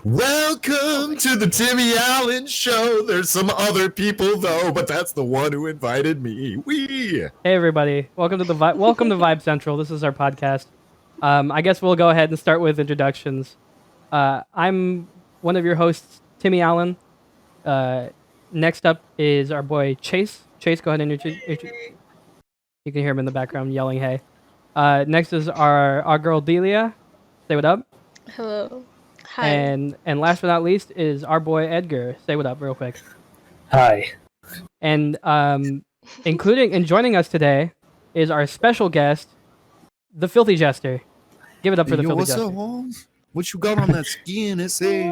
Welcome to the Timmy Allen Show. There's some other people though, but that's the one who invited me. Wee. Hey everybody, welcome to Vibe Central. This is our podcast. I guess we'll go ahead and start with introductions. I'm one of your hosts, Timmy Allen. Next up is our boy Chase. Chase, go ahead and introduce. You can hear him in the background yelling, "Hey!" Next is our girl Delia. Say what up. Hello. Hi. And last but not least is our boy Edgar. Say what up real quick. Hi. And including and joining us today is our special guest, TheFilthyJester. Give it up for the Filthy Jester. What you got on that skin? Say.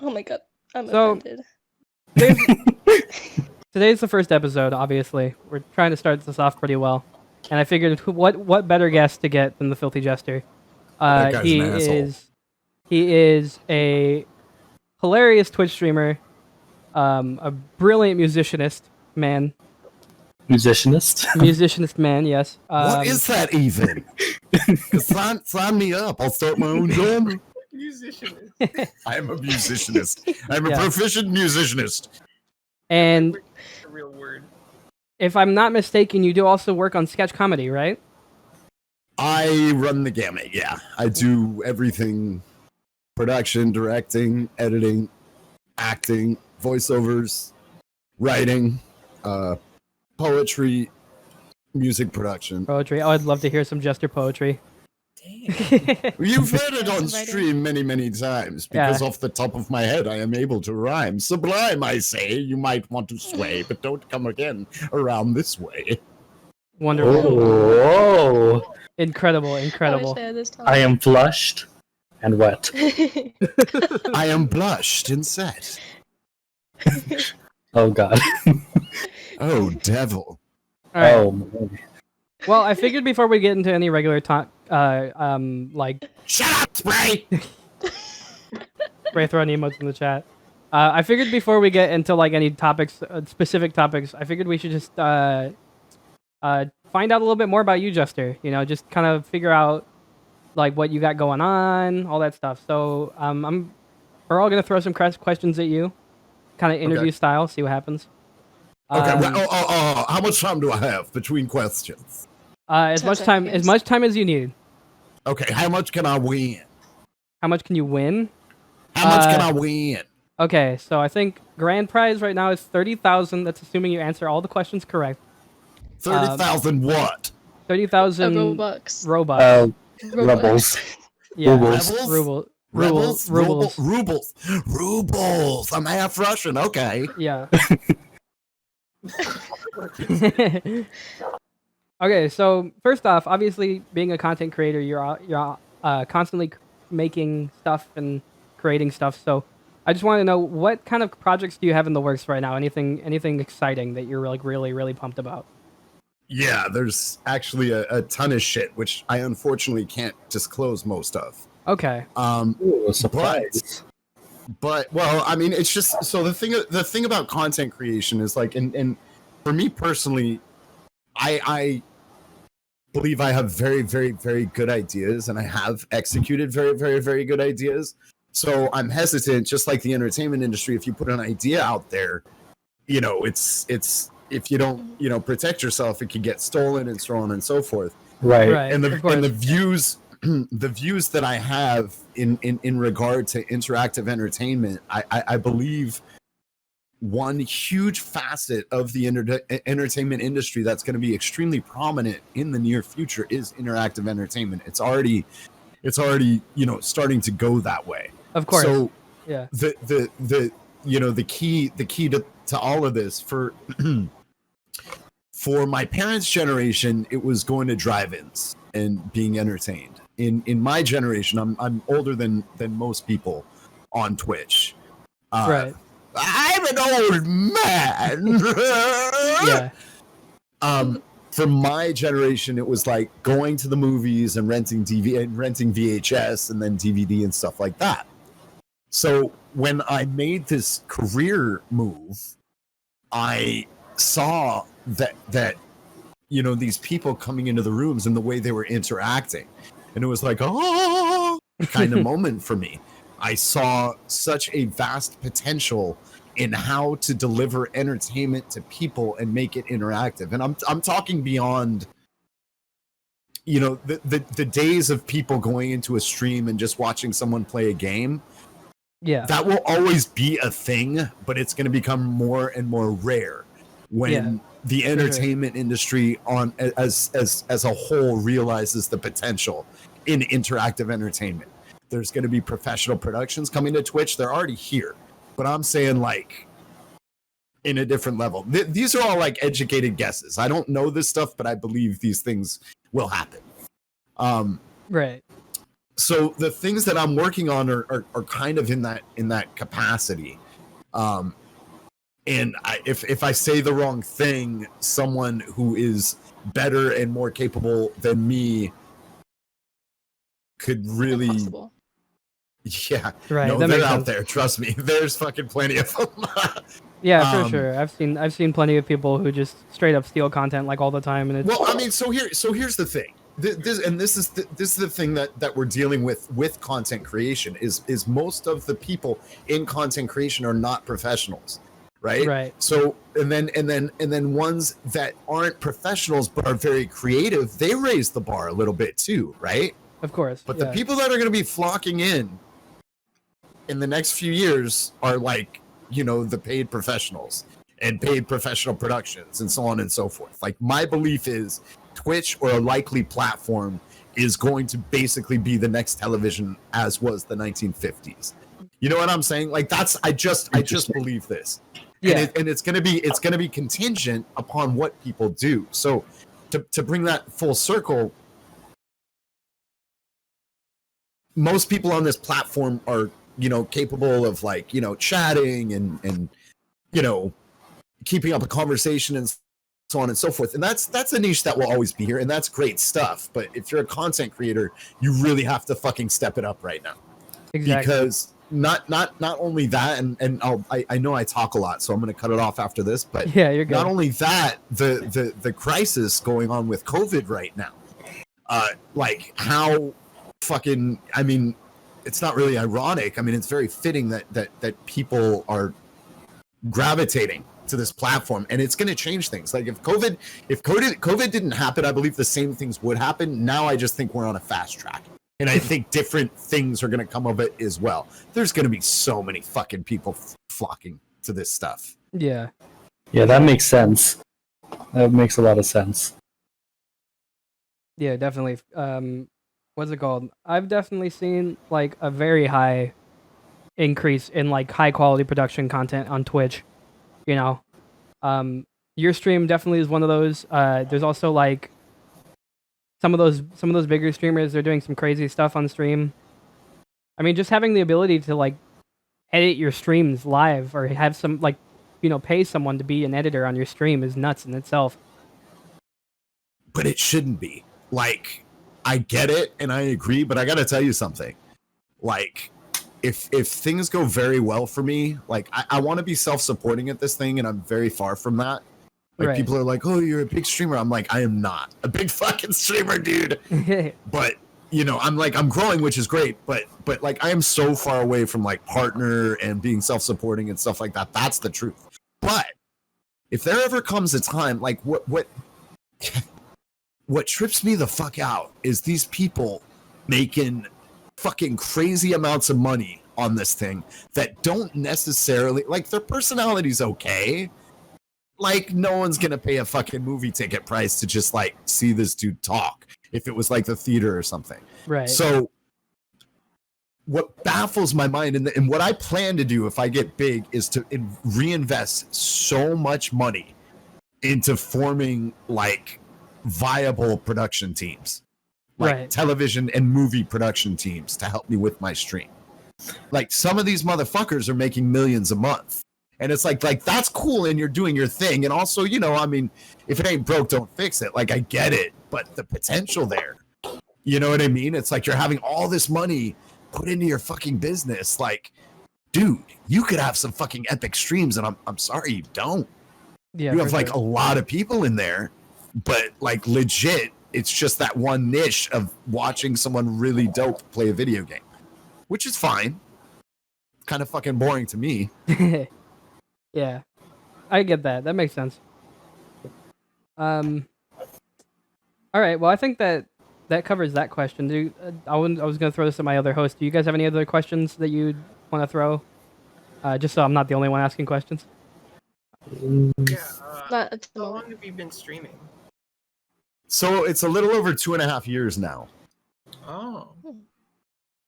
Oh my god, I'm offended. Today's the first episode. Obviously, we're trying to start this off pretty well, and I figured, what better guest to get than TheFilthyJester? He is a hilarious Twitch streamer, a brilliant musicianist man. Musicianist man, yes. What is that even? Sign me up. I'll start my own genre. Musicianist. I am a musicianist. I'm a proficient musicianist. And A real word. if I'm not mistaken, you do also work on sketch comedy, right? I run the gamut, yeah. I do everything: production, directing, editing, acting, voiceovers, writing, poetry, music production. Poetry. Oh, I'd love to hear some Jester poetry. Damn. You've heard it on stream many, many times, because off the top of my head I am able to rhyme. Sublime, I say. You might want to sway, but don't come again around this way. Wonderful. Whoa. Incredible. I am flushed and wet. I am blushed and set. Oh god. Oh, devil. All right. Oh man. Well, I figured before we get into any regular talk, like Shut up, Spray! Spray throwing emotes in the chat. I figured before we get into like any topics, specific topics, I figured we should just find out a little bit more about you, Jester. You know, just kind of figure out like what you got going on, all that stuff. So we're all gonna throw some questions at you, kind of interview style, see what happens. Okay. How much time do I have between questions? As much time as you need. Okay. How much can I win? How much can you win? How much can I win? Okay, so I think grand prize right now is 30,000. That's assuming you answer all the questions correct. 30,000 what? 30,000 Robux. Robux. Rebels. Yeah. Rubles. I'm half Russian. Okay. Yeah. Okay, so first off, obviously, being a content creator, you're constantly making stuff and creating stuff. So I just want to know, what kind of projects do you have in the works right now? Anything exciting that you're like really pumped about? Yeah, there's actually a ton of shit which I unfortunately can't disclose most of. Okay. Ooh, surprise. But well, I mean, it's just so the thing about content creation is like, and for me personally, I believe I have very, very, very good ideas, and I have executed very, very, very good ideas. So I'm hesitant, just like the entertainment industry. If you put an idea out there, you know, it's if you don't, you know, protect yourself, it can get stolen and so on and so forth. Right. And the views that I have in regard to interactive entertainment, I believe one huge facet of the entertainment industry that's going to be extremely prominent in the near future is interactive entertainment. It's already, you know, starting to go that way. Of course. So yeah. The you know, the key to all of this for my parents' generation, it was going to drive-ins and being entertained. In my generation, I'm older than most people on Twitch. Right. I'm an old man. Yeah. For my generation, it was like going to the movies and renting VHS and then DVD and stuff like that. So when I made this career move, I saw that you know, these people coming into the rooms and the way they were interacting, and it was like, oh, kind of moment for me. I saw such a vast potential in how to deliver entertainment to people and make it interactive. And I'm talking beyond, you know, the days of people going into a stream and just watching someone play a game. Yeah. That will always be a thing, but it's going to become more and more rare when the entertainment industry as a whole realizes the potential in interactive entertainment. There's going to be professional productions coming to Twitch. They're already here, but I'm saying like in a different level. These are all like educated guesses. I don't know this stuff, but I believe these things will happen. Right. So the things that I'm working on are kind of in that capacity. And if I say the wrong thing, someone who is better and more capable than me could really, Impossible. yeah, Right. no, that they're makes out sense. there. Trust me, there's fucking plenty of them. Yeah, for sure. I've seen plenty of people who just straight up steal content like all the time, and it's Well, I mean, so here's the thing. This is the thing that we're dealing with content creation is most of the people in content creation are not professionals, right? Right. So and then ones that aren't professionals but are very creative, they raise the bar a little bit too, right? Of course. But the people that are going to be flocking in the next few years are like, you know, the paid professionals and paid professional productions and so on and so forth. Like my belief is Twitch or a likely platform is going to basically be the next television as was the 1950s. You know what I'm saying? Like that's I just believe this. Yeah. And it's going to be contingent upon what people do. So to bring that full circle, most people on this platform are, you know, capable of like, you know, chatting and you know, keeping up a conversation and so on and so forth. And that's a niche that will always be here, and that's great stuff. But if you're a content creator, you really have to fucking step it up right now. Exactly. Because not only that, and I know I talk a lot, so I'm going to cut it off after this. But yeah, you're good. not only that, the crisis going on with COVID right now, like how fucking, I mean, it's not really ironic. I mean, it's very fitting that people are gravitating to this platform, and it's going to change things. Like if COVID didn't happen, I believe the same things would happen. Now I just think we're on a fast track, and I think different things are going to come of it as well. There's going to be so many fucking people flocking to this stuff. Yeah. Yeah, that makes sense. That makes a lot of sense. Yeah, definitely. What's it called? I've definitely seen like a very high increase in like high quality production content on Twitch. You know, your stream definitely is one of those. There's also like some of those bigger streamers. They're doing some crazy stuff on stream. I mean, just having the ability to like edit your streams live or have some like, you know, pay someone to be an editor on your stream is nuts in itself. But it shouldn't be. Like, I get it and I agree, but I got to tell you something. Like, if things go very well for me, like I want to be self-supporting at this thing, and I'm very far from that. Like Right. people are like, "Oh, you're a big streamer." I'm like, I am not a big fucking streamer, dude. But you know, I'm growing, which is great. But like I am so far away from like partner and being self-supporting and stuff like that. That's the truth. But if there ever comes a time, like what trips me the fuck out is these people making fucking crazy amounts of money on this thing that don't necessarily, like, their personality's okay. Like, no one's gonna pay a fucking movie ticket price to just like see this dude talk if it was like the theater or something. Right. So what baffles my mind and what I plan to do if I get big is to reinvest so much money into forming like viable production teams, like Right. television and movie production teams to help me with my stream. Like some of these motherfuckers are making millions a month, and it's like that's cool, and you're doing your thing, and also, you know, I mean, if it ain't broke, don't fix it. Like I get it, but the potential there, you know what I mean? It's like you're having all this money put into your fucking business. Like, dude, you could have some fucking epic streams, and I'm sorry you don't. Yeah. You for have like sure. a lot of people in there, but like legit, it's just that one niche of watching someone really dope play a video game. which is fine. Kind of fucking boring to me. Yeah, I get that. That makes sense. All right. Well, I think that covers that question. I was gonna throw this at my other host. Do you guys have any other questions that you want to throw? Just so I'm not the only one asking questions. Yeah. Not at the How moment. long have you been streaming? So it's a little over 2.5 years now. Oh.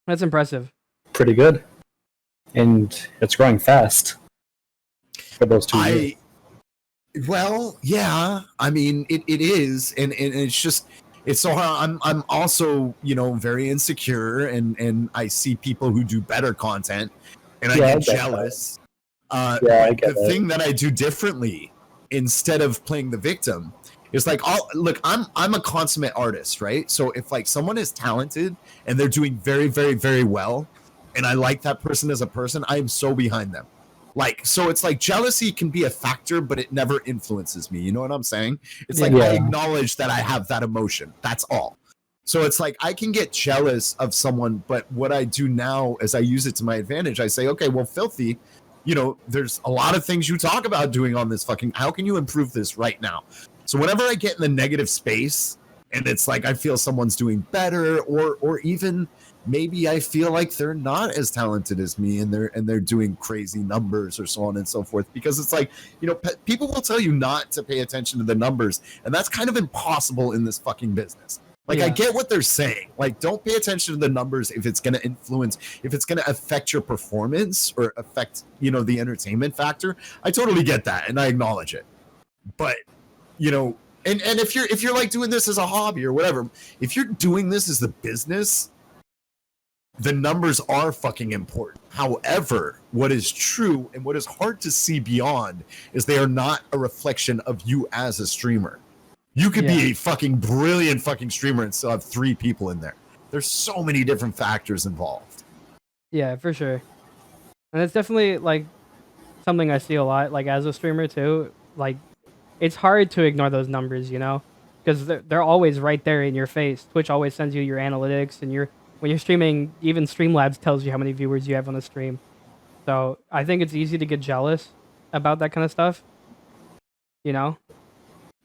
That's impressive. Pretty good. And it's growing fast for those 2 years. Well, yeah. I mean, it is, and it's just it's so hard. I'm also, you know, very insecure, and I see people who do better content, and I get jealous. I get The thing that I do differently, instead of playing the victim, is like, look, I'm a consummate artist, right? So if like someone is talented and they're doing very, very, very well, and I like that person as a person, I am so behind them. Like, so it's like jealousy can be a factor, but it never influences me. You know what I'm saying? It's like I acknowledge that I have that emotion. That's all. So it's like I can get jealous of someone, but what I do now is I use it to my advantage. I say, okay, well, Filthy, you know, there's a lot of things you talk about doing on this fucking, how can you improve this right now? So whenever I get in the negative space and it's like I feel someone's doing better, or even maybe I feel like they're not as talented as me and they're doing crazy numbers or so on and so forth, because it's like, you know, people will tell you not to pay attention to the numbers, and that's kind of impossible in this fucking business. Like, I get what they're saying. Like, don't pay attention to the numbers if it's going to influence, if it's going to affect your performance or affect, you know, the entertainment factor. I totally get that, and I acknowledge it. But, you know, and if you're like doing this as a hobby or whatever, if you're doing this as the business, the numbers are fucking important. However, what is true and what is hard to see beyond is they are not a reflection of you as a streamer. You could be a fucking brilliant fucking streamer and still have 3 people in there. There's so many different factors involved. Yeah, for sure. And it's definitely like something I see a lot, like as a streamer too. Like, it's hard to ignore those numbers, you know, because they're always right there in your face. Twitch always sends you your analytics, and when you're streaming, even Streamlabs tells you how many viewers you have on a stream. So I think it's easy to get jealous about that kind of stuff, you know.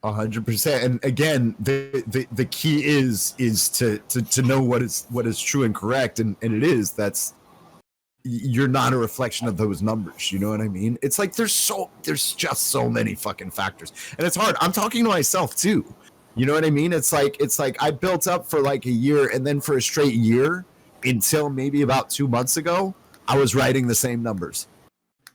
100%. And again, the key is to know what is true and correct, and it is you're not a reflection of those numbers. You know what I mean? It's like there's just so many fucking factors, and it's hard. I'm talking to myself too. You know what I mean? It's like I built up for like a year, and then for a straight year until maybe about 2 months ago, I was writing the same numbers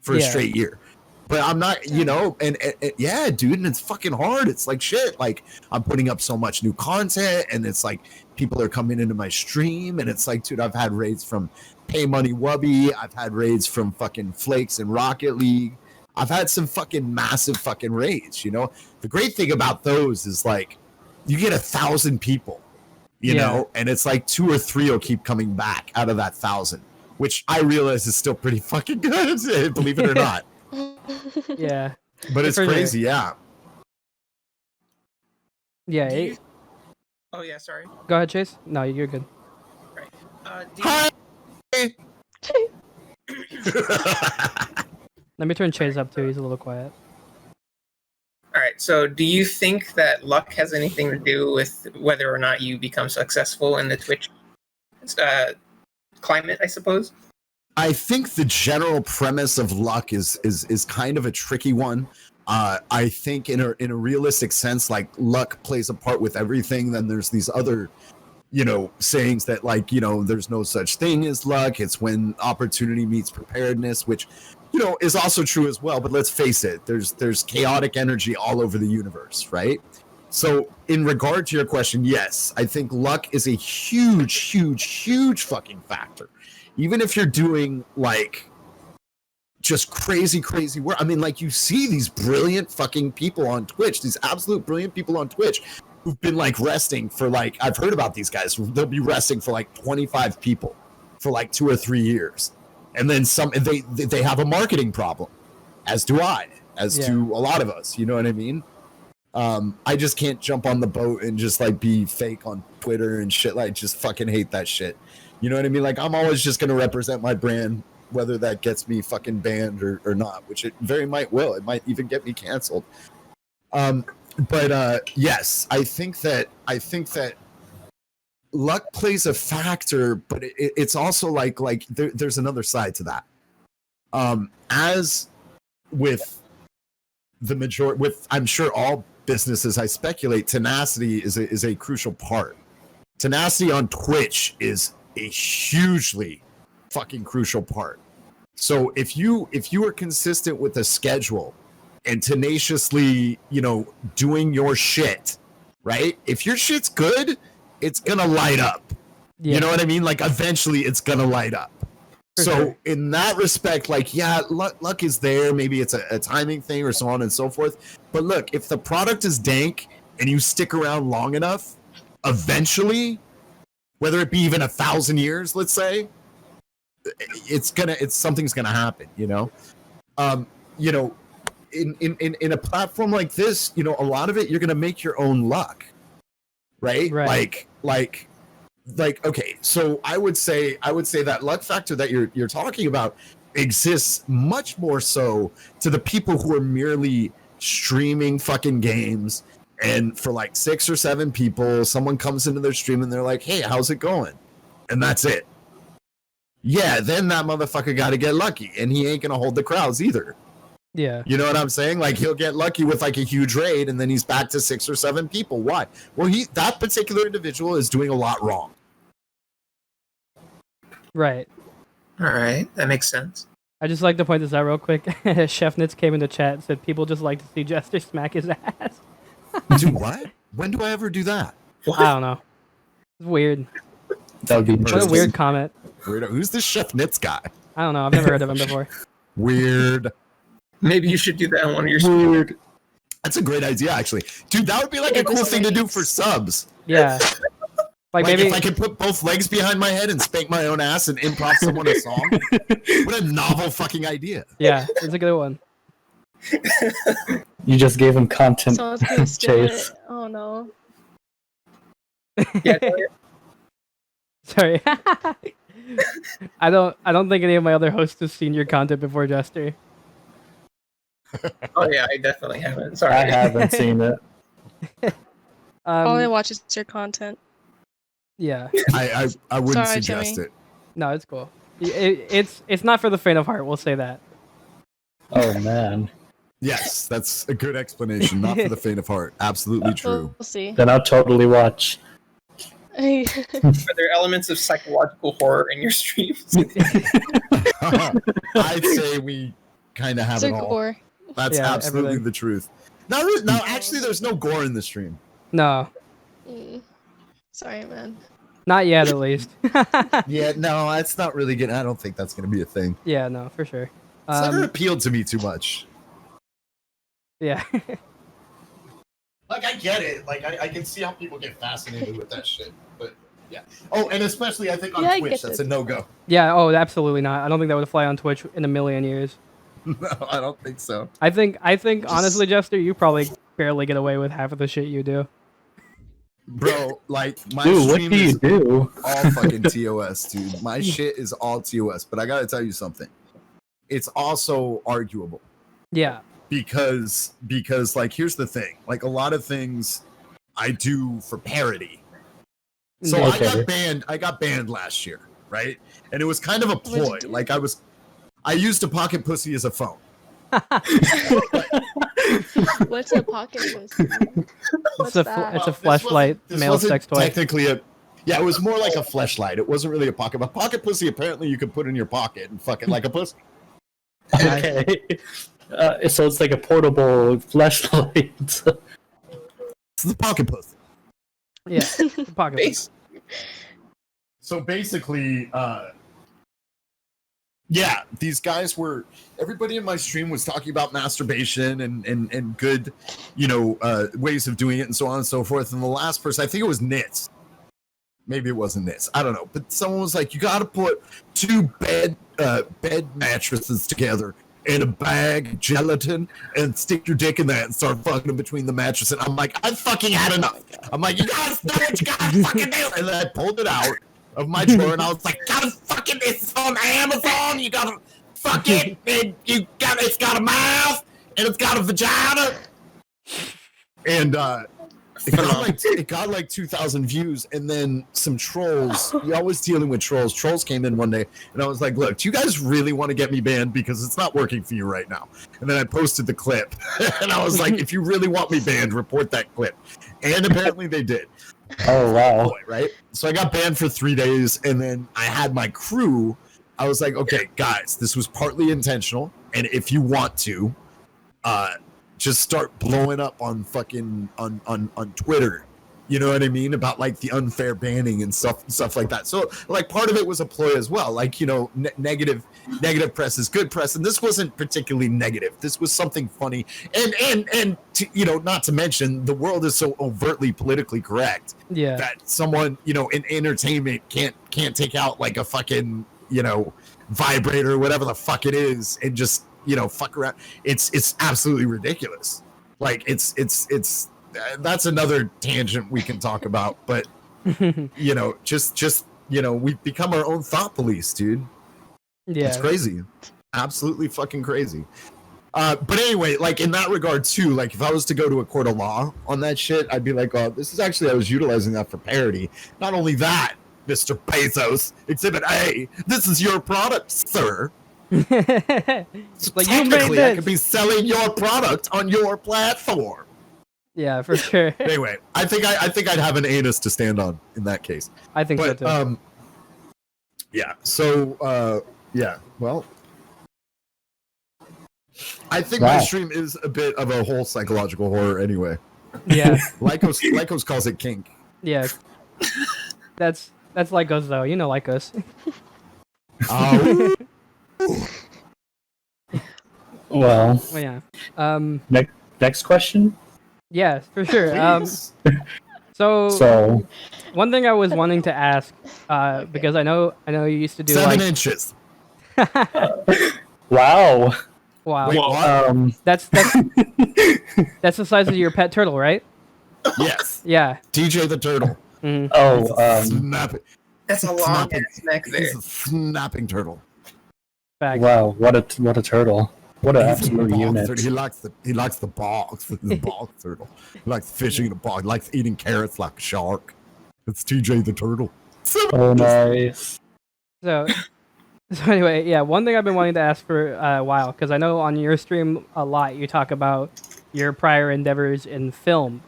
for a straight year. But I'm not, you know, and yeah, dude, and it's fucking hard. It's like shit. Like, I'm putting up so much new content, and it's like people are coming into my stream, and it's like, dude, I've had raids from Pay Money Wubby, I've had raids from fucking Flakes and Rocket League. I've had some fucking massive fucking raids, you know. The great thing about those is like you get 1,000 people, you know, and it's like 2 or 3 will keep coming back out of that 1,000, which I realize is still pretty fucking good, believe it or not. Yeah, but it's crazy. Yeah. Oh yeah, sorry. Go ahead, Chase. No, you're good. Right. Hi. Let me turn Chase up too. He's a little quiet. All right. So, do you think that luck has anything to do with whether or not you become successful in the Twitch climate? I suppose. I think the general premise of luck is kind of a tricky one. I think in a realistic sense, like, luck plays a part with everything. Then there's these other, you know, sayings that, like, you know, there's no such thing as luck. It's when opportunity meets preparedness, which, you know, is also true as well. But let's face it, there's chaotic energy all over the universe, right? So in regard to your question, yes, I think luck is a huge fucking factor. Even if you're doing like just crazy work. I mean, like, you see these brilliant fucking people on Twitch, these absolute brilliant people on Twitch who've been like resting for, like, I've heard about these guys. They'll be resting for like 25 people for like 2 or 3 years. And then they have a marketing problem, as do I, to a lot of us. You know what I mean? I just can't jump on the boat and just like be fake on Twitter and shit. Like, just fucking hate that shit. You know what I mean? Like, I'm always just going to represent my brand, whether that gets me fucking banned or not, which it very might will. It might even get me canceled. But yes, I think that luck plays a factor, but it's also like there's another side to that. As with the majority, with I'm sure all businesses, I speculate tenacity is a crucial part. Tenacity on Twitch is a hugely fucking crucial part. So if you are consistent with the schedule and tenaciously, doing your shit, right? If your shit's good, it's gonna light up. Yeah. You know what I mean? Like, eventually it's gonna light up. So in that respect, like, yeah, luck is there. Maybe it's a timing thing or so on and so forth. But look, if the product is dank and you stick around long enough, eventually, whether it be even 1,000 years, let's say, something's gonna happen. In a platform like this, a lot of it you're gonna make your own luck, right? Like okay, so I would say that luck factor that you're talking about exists much more so to the people who are merely streaming fucking games, and for like 6 or 7 people, someone comes into their stream and they're like, "Hey, how's it going?" And that's it. Yeah, then that motherfucker got to get lucky, and he ain't gonna hold the crowds either. Yeah. You know what I'm saying? Like, he'll get lucky with like a huge raid, and then he's back to 6 or 7 people. Why? Well, that particular individual is doing a lot wrong. Right. All right, that makes sense. I just like to point this out real quick. Chef Nitz came in the chat and said people just like to see Jester smack his ass. Do what? When do I ever do that? What? I don't know. It's weird. That would be What a weird comment. Weirdo. Who's this Chef Nitz guy? I don't know. I've never heard of him before. Weird. Maybe you should do that on one of your streams. Weird. That's a great idea, actually. Dude, that would be like a cool thing to do for subs. Yeah. Like maybe if I could put both legs behind my head and spank my own ass and improv someone a song. What a novel fucking idea. Yeah, it's a good one. You just gave him content. Someone's gonna steal it. Oh no. Yeah, Sorry. I don't think any of my other hosts have seen your content before, Jester. oh yeah, I definitely haven't. Sorry. I haven't seen it. All I watch is your content. Yeah. I wouldn't Sorry, suggest Timmy. it. No, it's cool. It's not for the faint of heart. We'll say that. Oh man. Yes, that's a good explanation. Not for the faint of heart. Absolutely true. We'll see. Then I'll totally watch. Are there elements of psychological horror in your streams? I'd say we kind of have it all. Gore. That's Yeah, absolutely everything. the truth. No, actually, there's no gore in the stream. No, Sorry, man. not yet, at least. Yeah, no, that's not really good. I don't think that's going to be a thing. Yeah, no, for sure. It's never appealed to me too much. Yeah. Like, I get it. Like, I can see how people get fascinated with that shit. But, yeah. Oh, and especially, I think, on I Twitch, get that's it. a no-go. Yeah. Oh, absolutely not. I don't think that would fly on Twitch in a million years. No, I don't think so. I think honestly, Jester, you probably barely get away with half of the shit you do. Bro, like, my Dude, what stream do you is do? all fucking TOS, dude. My shit is all TOS. But I gotta tell you something. It's also arguable. Yeah. Because like, here's the thing. Like, a lot of things I do for parody. So Okay. I got banned last year, right? And it was kind of a ploy. Like, I used a pocket pussy as a phone. What's a pocket pussy? What's that? It's a fleshlight male sex toy. Technically it was more like a fleshlight. It wasn't really a pocket. A pocket pussy, apparently, you could put in your pocket and fuck it like a pussy. Okay. So it's like a portable flashlight. It's the pocket pussy. Yeah. Pocket. Base. So basically, these guys were. Everybody in my stream was talking about masturbation and good, ways of doing it and so on and so forth. And the last person, I think it was Nitz. Maybe it wasn't Nitz. I don't know. But someone was like, "You got to put 2 bed mattresses together in a bag, gelatin, and stick your dick in that and start fucking in between the mattress." And I'm like, I fucking had enough. I'm like, you guys do what you gotta fucking do. And then I pulled it out, of my drawer, and I was like, gotta fucking, it's on Amazon, you gotta fuck it, and it's got a mouth, and it's got a vagina, and it got like 2,000 views, and then some trolls. You're always dealing with trolls. Trolls came in one day, and I was like, look, do you guys really want to get me banned? Because it's not working for you right now. And then I posted the clip, and I was like, if you really want me banned, report that clip. And apparently they did. Oh, wow. Right? So I got banned for 3 days, and then I had my crew. I was like, okay, guys, this was partly intentional, and if you want to, just start blowing up on fucking on Twitter, you know what I mean, about like the unfair banning and stuff like that. So like part of it was a ploy as well, like, you know, negative press is good press, and this wasn't particularly negative. This was something funny, and you know, not to mention the world is so overtly politically correct that someone, you know, in entertainment can't take out like a fucking, you know, vibrator or whatever the fuck it is and just, you know, fuck around. It's absolutely ridiculous. Like it's that's another tangent we can talk about, but you know, just you know, we've become our own thought police, dude. Yeah, it's crazy, absolutely fucking crazy. But anyway, like in that regard too, like if I was to go to a court of law on that shit, I'd be like, oh, this is actually, I was utilizing that for parody. Not only that, Mr. Bezos, Exhibit A, this is your product, sir. So like, technically, I could be selling your product on your platform. Yeah, for sure. Anyway, I think I'd have an anus to stand on in that case. I think so too. Yeah. So yeah. Well, I think my stream is a bit of a whole psychological horror. Anyway. Yeah. Lycos calls it kink. Yeah. That's Lycos though. You know Lycos. Oh. Well, yeah. Next question. Yeah, for sure. So one thing I was wanting to ask, because I know you used to do 7 inches. Wow. Wow. Wait, what? That's that's the size of your pet turtle, right? Yes. Yeah. DJ the turtle. Mm-hmm. Oh, Snapping. That's a long ass neck there. He's a snapping turtle. Fact. wow. What a turtle. What an absolute unit. Turtle. He likes the bogs. The bog turtle. He likes fishing in a bog. He likes eating carrots like a shark. It's TJ the turtle. Oh, nice. So anyway, yeah, one thing I've been wanting to ask for a while, because I know on your stream a lot you talk about your prior endeavors in film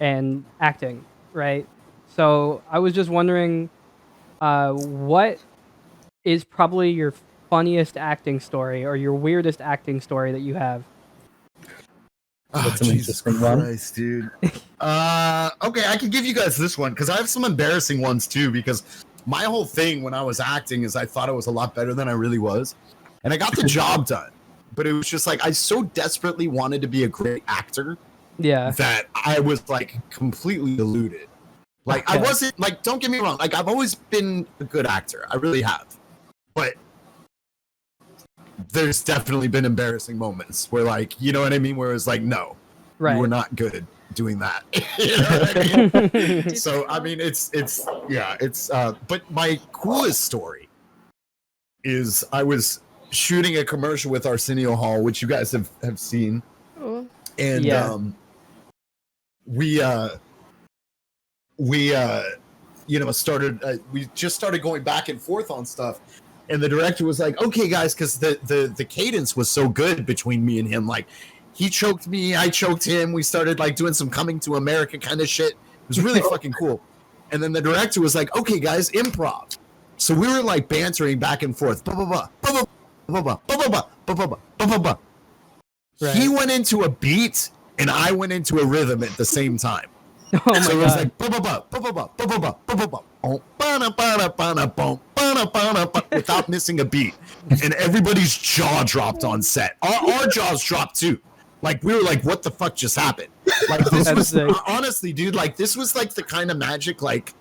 and acting, right? So I was just wondering, what is probably your funniest acting story or your weirdest acting story that you have? Oh, Jesus Christ, dude. Okay, I can give you guys this one because I have some embarrassing ones too, because my whole thing when I was acting is I thought I was a lot better than I really was. And I got the job done. But it was just like I so desperately wanted to be a great actor that I was like completely deluded. Like I wasn't, like, don't get me wrong, like I've always been a good actor. I really have. But there's definitely been embarrassing moments where, like, you know what I mean? Where it's like, no, you were not good doing that. You know what I mean? So, I mean, but my coolest story is I was shooting a commercial with Arsenio Hall, which you guys have seen. Oh. And we you know, we just started going back and forth on stuff. And the director was like, okay, guys, because the cadence was so good between me and him. Like, he choked me, I choked him. We started, like, doing some Coming to America kind of shit. It was really fucking cool. And then the director was like, okay, guys, improv. So we were, like, bantering back and forth. He went into a beat, and I went into a rhythm at the same time. Oh so my it was like without missing a beat, and everybody's jaw dropped on set. Our jaws dropped too. Like, we were like, "What the fuck just happened?" Like, this was honestly, dude. Like, this was like the kind of magic. Like,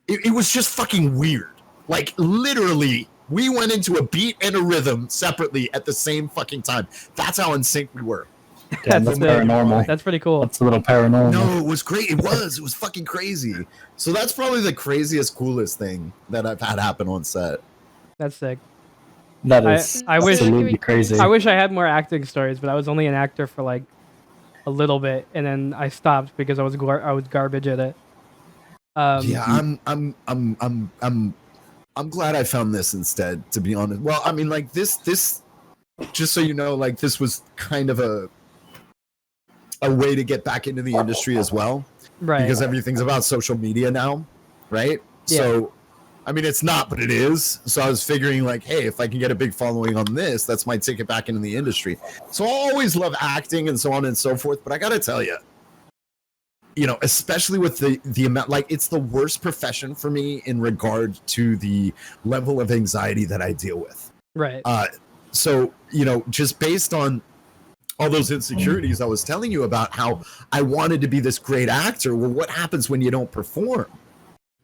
it was just fucking weird. Like, literally, we went into a beat and a rhythm separately at the same fucking time. That's how in sync we were. Damn, that's sick. paranormal. That's pretty cool. That's a little paranormal. No, it was great. It was fucking crazy. So that's probably the craziest, coolest thing that I've had happen on set. That's sick. That is I wish- absolutely crazy. I wish I had more acting stories, but I was only an actor for like a little bit, and then I stopped because I was garbage at it. Yeah, I'm glad I found this instead, to be honest. Well, I mean, like this just so you know, like this was kind of a way to get back into the industry as well, right? because everything's about social media now, right? Yeah. So I mean, it's not, but it is. So I was figuring like, hey, if I can get a big following on this, that's my ticket back into the industry. So I'll always love acting and so on and so forth, but I gotta tell you, you know, especially with the amount, like, it's the worst profession for me in regard to the level of anxiety that I deal with. Right. So, you know, just based on all those insecurities I was telling you about, how I wanted to be this great actor. Well, what happens when you don't perform?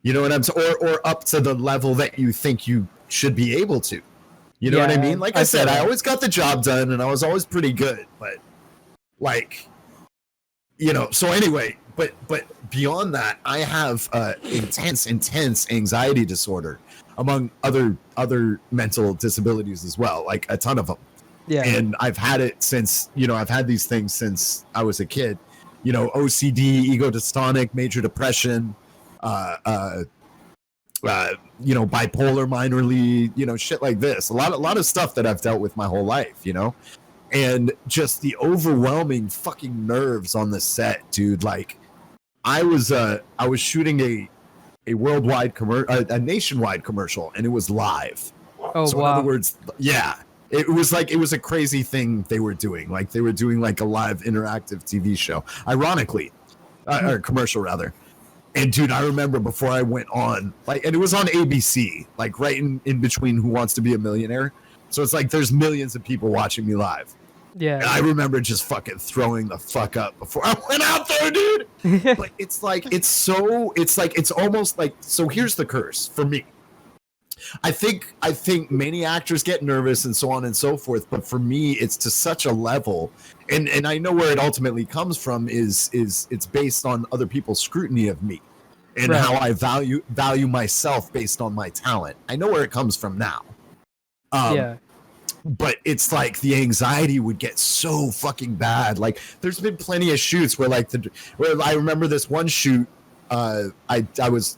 You know what I'm saying? Or up to the level that you think you should be able to. You know what I Yeah, mean? Like I said, I always got the job done and I was always pretty good, but like, you know, so anyway, but beyond that, I have intense anxiety disorder, among other mental disabilities as well, like a ton of them. Yeah. And I've had it since, you know, I've had these things since I was a kid. You know, OCD, ego dystonic, major depression, you know, bipolar minorly, you know, shit like this. A lot of stuff that I've dealt with my whole life, you know, and just the overwhelming fucking nerves on the set, dude. Like, I was shooting a worldwide a nationwide commercial, and it was live. Oh, so wow. in other words, yeah, it was a crazy thing they were doing. Like, they were doing like a live interactive TV show, ironically, or commercial rather. And dude, I remember before I went on, like, and it was on ABC, like right in between Who Wants to Be a Millionaire. So it's like there's millions of people watching me live. Yeah. And I remember just fucking throwing the fuck up before I went out there, dude. But it's like, it's almost like, so here's the curse for me. I think many actors get nervous and so on and so forth, but for me, it's to such a level, and I know where it ultimately comes from is it's based on other people's scrutiny of me, and Right. how I value myself based on my talent. I know where it comes from now. Yeah. But it's like the anxiety would get so fucking bad. Like, there's been plenty of shoots where where I remember this one shoot, I was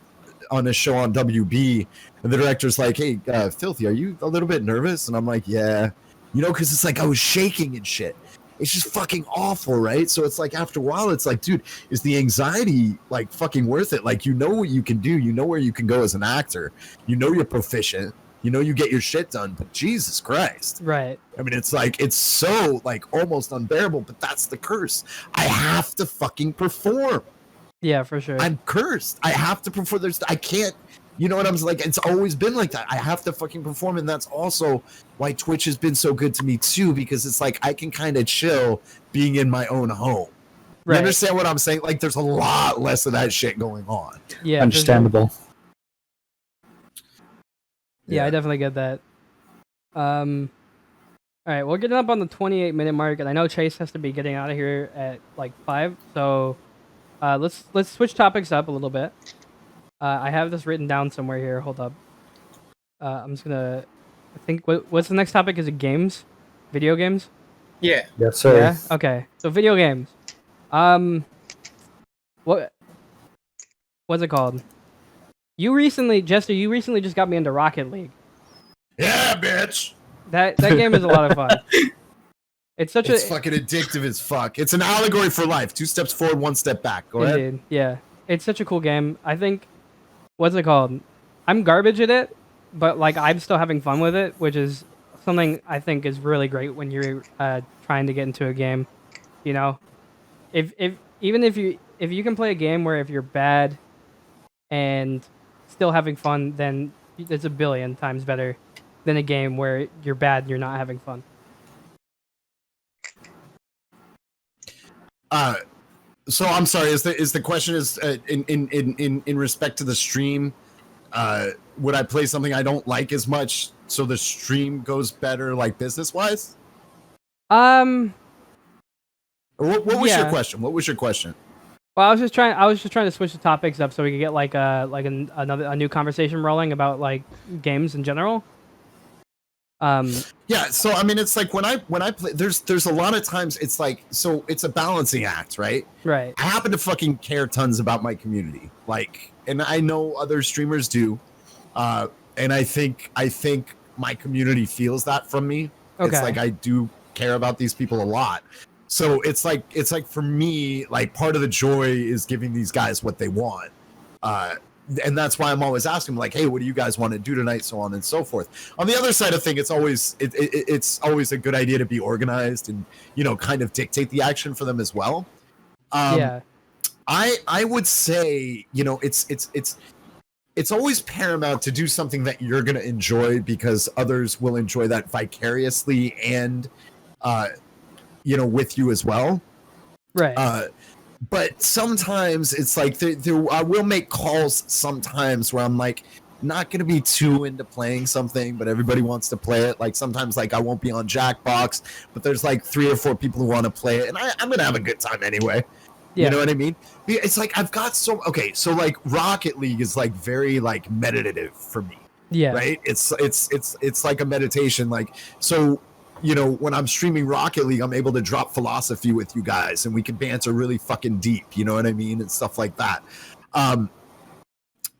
on a show on WB, and the director's like, hey, Filthy, are you a little bit nervous? And I'm like, yeah, you know, because it's like I was shaking and shit. It's just fucking awful, right? So it's like, after a while, it's like, dude, is the anxiety like fucking worth it? Like, you know what you can do, you know where you can go as an actor, you know you're proficient, you know you get your shit done, but Jesus Christ. Right. I mean, it's like, it's so like almost unbearable, but that's the curse. I have to fucking perform. Yeah, for sure. I'm cursed. I have to perform. I can't, you know what I'm saying? Like, it's always been like that. I have to fucking perform. And that's also why Twitch has been so good to me too, because it's like, I can kind of chill being in my own home. You Right. understand what I'm saying? Like, there's a lot less of that shit going on. Yeah. Understandable. Yeah, I definitely get that. All right, we're getting up on the 28-minute mark, and I know Chase has to be getting out of here at like 5. So, let's switch topics up a little bit. I have this written down somewhere here. Hold up. I'm just gonna. I think what's the next topic? Is it games? Video games? Yeah. Yes, sir. Yeah. Okay. So video games. What's it called? Jester, you recently just got me into Rocket League. Yeah, bitch. That game is a lot of fun. It's fucking addictive as fuck. It's an allegory for life. 2 steps forward, 1 step back. Go ahead. Indeed. Yeah. It's such a cool game. I think, what's it called? I'm garbage at it, but like I'm still having fun with it, which is something I think is really great when you're trying to get into a game. You know, if you can play a game where if you're bad and still having fun, then it's a billion times better than a game where you're bad and you're not having fun. So I'm sorry. Is the question in respect to the stream? Would I play something I don't like as much so the stream goes better, like business wise? What was your Yeah. question? What was your question? Well, I was just trying to switch the topics up so we could get like a new conversation rolling about like games in general. Yeah, so I mean, it's like when I play, there's a lot of times it's like, so it's a balancing act, right? Right. I happen to fucking care tons about my community, like, and I know other streamers do, and I think my community feels that from me. Okay. It's like I do care about these people a lot. So it's like for me, like part of the joy is giving these guys what they want. And that's why I'm always asking, like, hey, what do you guys want to do tonight, so on and so forth. On the other side of things, it's always a good idea to be organized and, you know, kind of dictate the action for them as well. Yeah. I would say, you know, it's always paramount to do something that you're going to enjoy, because others will enjoy that vicariously and, you know, with you as well. Right. But sometimes it's like I will make calls sometimes where I'm like not going to be too into playing something, but everybody wants to play it. Like sometimes like I won't be on Jackbox, but there's like 3 or 4 people who want to play it, and I'm going to have a good time anyway. Yeah. You know what I mean? It's like I've got so like Rocket League is like very like meditative for me. Yeah. Right? It's like a meditation. Like, so, you know, when I'm streaming Rocket League, I'm able to drop philosophy with you guys, and we can banter really fucking deep, you know what I mean, and stuff like that.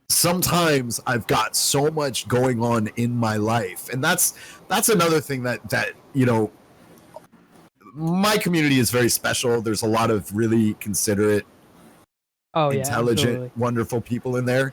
Sometimes I've got so much going on in my life, and that's another thing that you know, my community is very special. There's a lot of really considerate, intelligent, absolutely. wonderful people in there.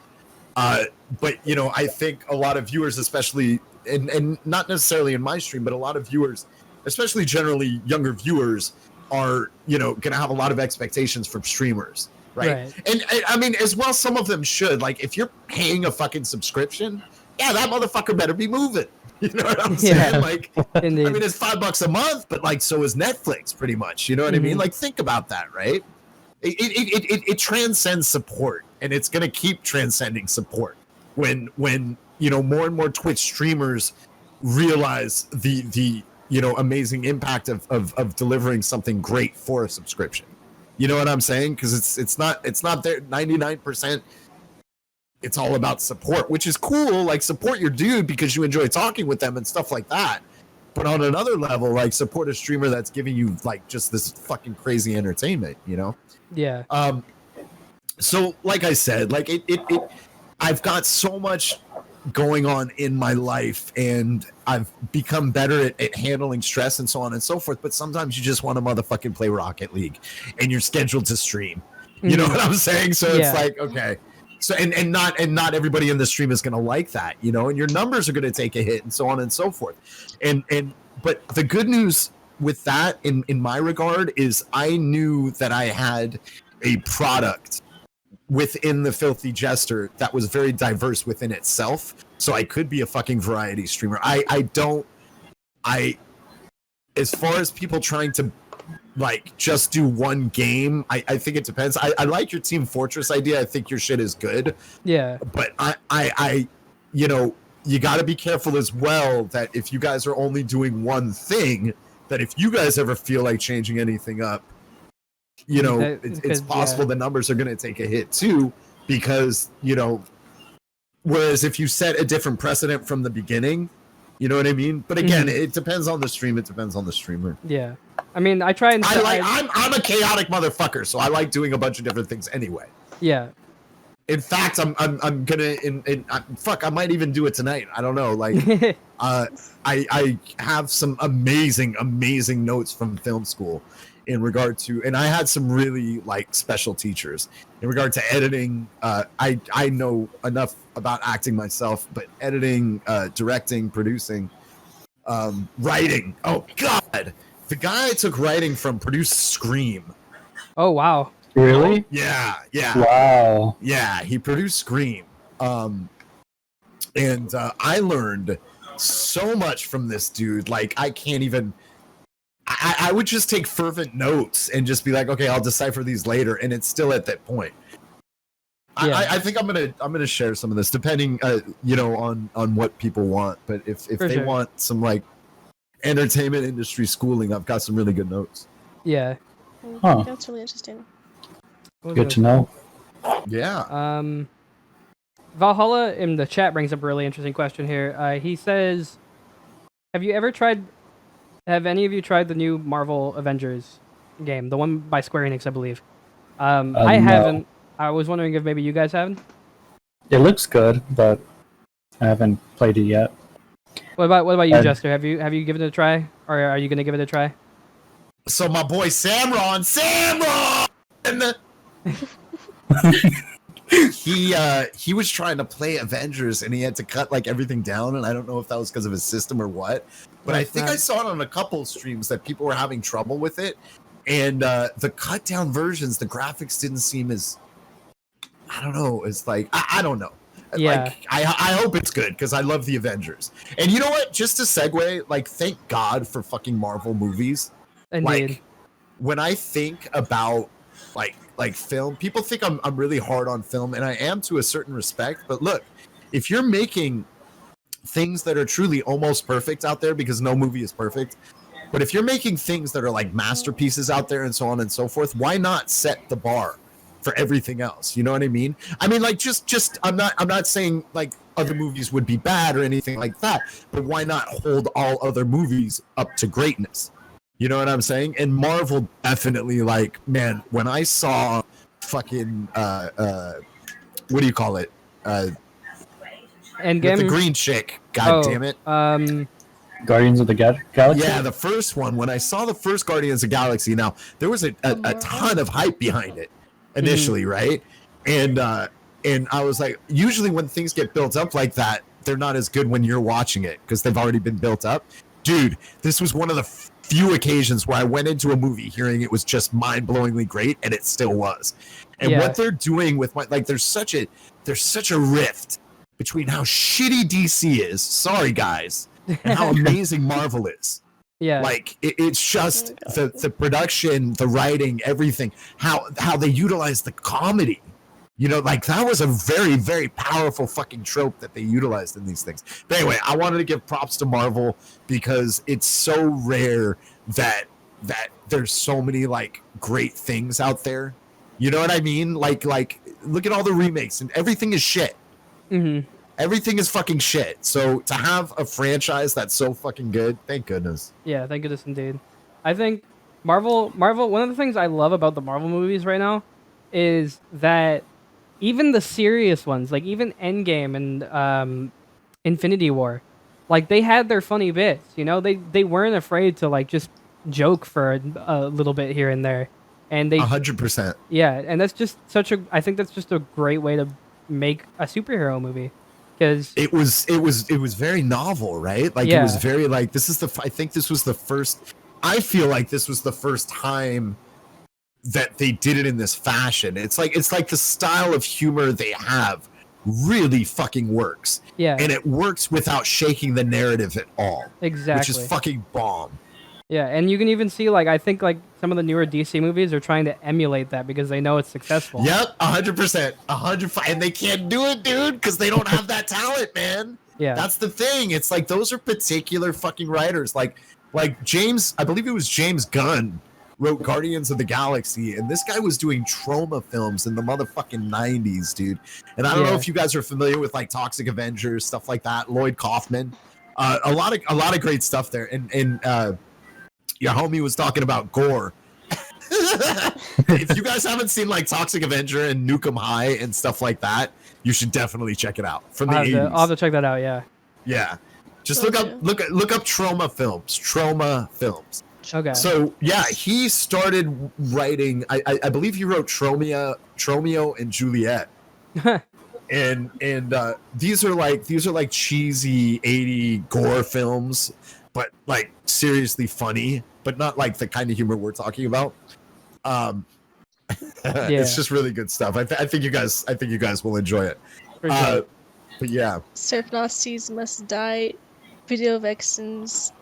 But you know, I think a lot of viewers, especially, and not necessarily in my stream, but a lot of viewers, especially generally younger viewers, are, you know, gonna have a lot of expectations from streamers, right? And I mean, as well, some of them should. Like, if you're paying a fucking subscription, yeah, that motherfucker better be moving. You know what I'm saying? Yeah. Like, Indeed. I mean, it's $5 a month, but like, so is Netflix, pretty much. You know what I mean? Like, think about that, right? It transcends support, and it's going to keep transcending support when you know, more and more Twitch streamers realize the you know, amazing impact of delivering something great for a subscription. You know what I'm saying? Because it's not there 99%. It's all about support, which is cool. Like, support your dude because you enjoy talking with them and stuff like that. But on another level, like, support a streamer that's giving you like just this fucking crazy entertainment, you know? Yeah. So like I said, like I've got so much going on in my life, and I've become better at handling stress and so on and so forth. But sometimes you just want to motherfucking play Rocket League, and you're scheduled to stream. You know what I'm saying? So it's like, okay. So and not everybody in the stream is going to like that, you know, and your numbers are going to take a hit and so on and so forth. But the good news with that in my regard is I knew that I had a product within the Filthy Jester that was very diverse within itself, so I could be a fucking variety streamer. As far as people trying to like just do one game, I think it depends. I like your Team Fortress idea. I think your shit is good. Yeah. But I you know, you got to be careful as well that if you guys are only doing one thing, that if you guys ever feel like changing anything up, you know, it's possible the numbers are going to take a hit too, because, you know, whereas if you set a different precedent from the beginning, you know what I mean? But again, it depends on the stream. It depends on the streamer. Yeah. I mean, I try and I'm a chaotic motherfucker, so I like doing a bunch of different things anyway. Yeah. In fact, I'm gonna fuck, I might even do it tonight. I don't know. Like, I have some amazing notes from film school in regard to, and I had some really like special teachers in regard to editing. I know enough about acting myself, but editing, directing, producing, writing. Oh God, the guy I took writing from produced Scream. Oh wow. Really? Yeah. Wow. Yeah, he produced Scream. And I learned so much from this dude. Like, I can't even... I would just take fervent notes and just be like, okay, I'll decipher these later, and it's still at that point. Yeah. I think I'm gonna share some of this, depending, you know, on what people want. But if they want some like entertainment industry schooling, I've got some really good notes. Yeah. Huh. That's really interesting. Good to know. Yeah. Valhalla in the chat brings up a really interesting question here. He says, Have any of you tried the new Marvel Avengers game? The one by Square Enix, I believe. I No. haven't. I was wondering if maybe you guys haven't. It looks good, but I haven't played it yet. What about you, I- Jester? Have you given it a try, or are you gonna give it a try? So my boy Samron, he was trying to play Avengers and he had to cut like everything down, and I don't know if that was because of his system or what, but I think I saw it on a couple of streams that people were having trouble with it, and the cut down versions, the graphics didn't seem as, I don't know, it's like I don't know. Yeah. Like I hope it's good because I love the Avengers. And you know what? Just to segue, like thank God for fucking Marvel movies. Indeed. Like when I think about like film, people think I'm really hard on film, and I am to a certain respect. But look, if you're making things that are truly almost perfect out there, because no movie is perfect, but if you're making things that are like masterpieces out there and so on and so forth, why not set the bar for everything else? You know what I mean? I mean, like just I'm not saying like other movies would be bad or anything like that, but why not hold all other movies up to greatness? You know what I'm saying? And Marvel definitely, like, man, when I saw fucking what do you call it? Endgame. With the green chick. God damn it. Guardians of the Galaxy? Yeah, the first one. When I saw the first Guardians of the Galaxy, now there was a ton of hype behind it initially, right? And I was like, usually when things get built up like that, they're not as good when you're watching it because they've already been built up. Dude, this was one of the few occasions where I went into a movie hearing it was just mind-blowingly great, and it still was. And what they're doing with there's such a rift between how shitty DC is, sorry guys, and how amazing Marvel is. Yeah. Like it's just the production, the writing, everything, how they utilize the comedy. You know, like that was a very, very powerful fucking trope that they utilized in these things. But anyway, I wanted to give props to Marvel because it's so rare that there's so many like great things out there. You know what I mean? Like look at all the remakes and everything is shit. Mm-hmm. Everything is fucking shit. So to have a franchise that's so fucking good, thank goodness. Yeah, thank goodness indeed. I think Marvel, one of the things I love about the Marvel movies right now is that even the serious ones, like even Endgame and Infinity War, like they had their funny bits, you know? They weren't afraid to like just joke for a little bit here and there. And they 100%. Yeah, and that's just I think that's just a great way to make a superhero movie. Because it was very novel, right? Like it was very like I think this was the first, I feel like this was the first time that they did it in this fashion. It's like the style of humor they have really fucking works. Yeah. And it works without shaking the narrative at all. Exactly. Which is fucking bomb. Yeah, and you can even see like I think like some of the newer DC movies are trying to emulate that because they know it's successful. Yep, 100%, 100%, and they can't do it, dude, because they don't have that talent, man. Yeah, that's the thing. It's like those are particular fucking writers. Like James, I believe it was James Gunn, wrote Guardians of the Galaxy, and this guy was doing trauma films in the motherfucking 90s, dude. And I don't know if you guys are familiar with like Toxic Avengers, stuff like that. Lloyd Kaufman, a lot of great stuff there, and your homie was talking about gore. If you guys haven't seen like Toxic Avenger and Nukem High and stuff like that, you should definitely check it out. From the 80s. I'll have to check that out. Yeah. Yeah. Just look up trauma films. Trauma films. Okay. So yeah, he started writing. I believe he wrote Tromeo and Juliet. and these are like cheesy 80 gore films, but like seriously funny, but not like the kind of humor we're talking about. It's just really good stuff. I think you guys will enjoy it. Sure. But yeah, Surf Nazis Must Die, Video Vixens,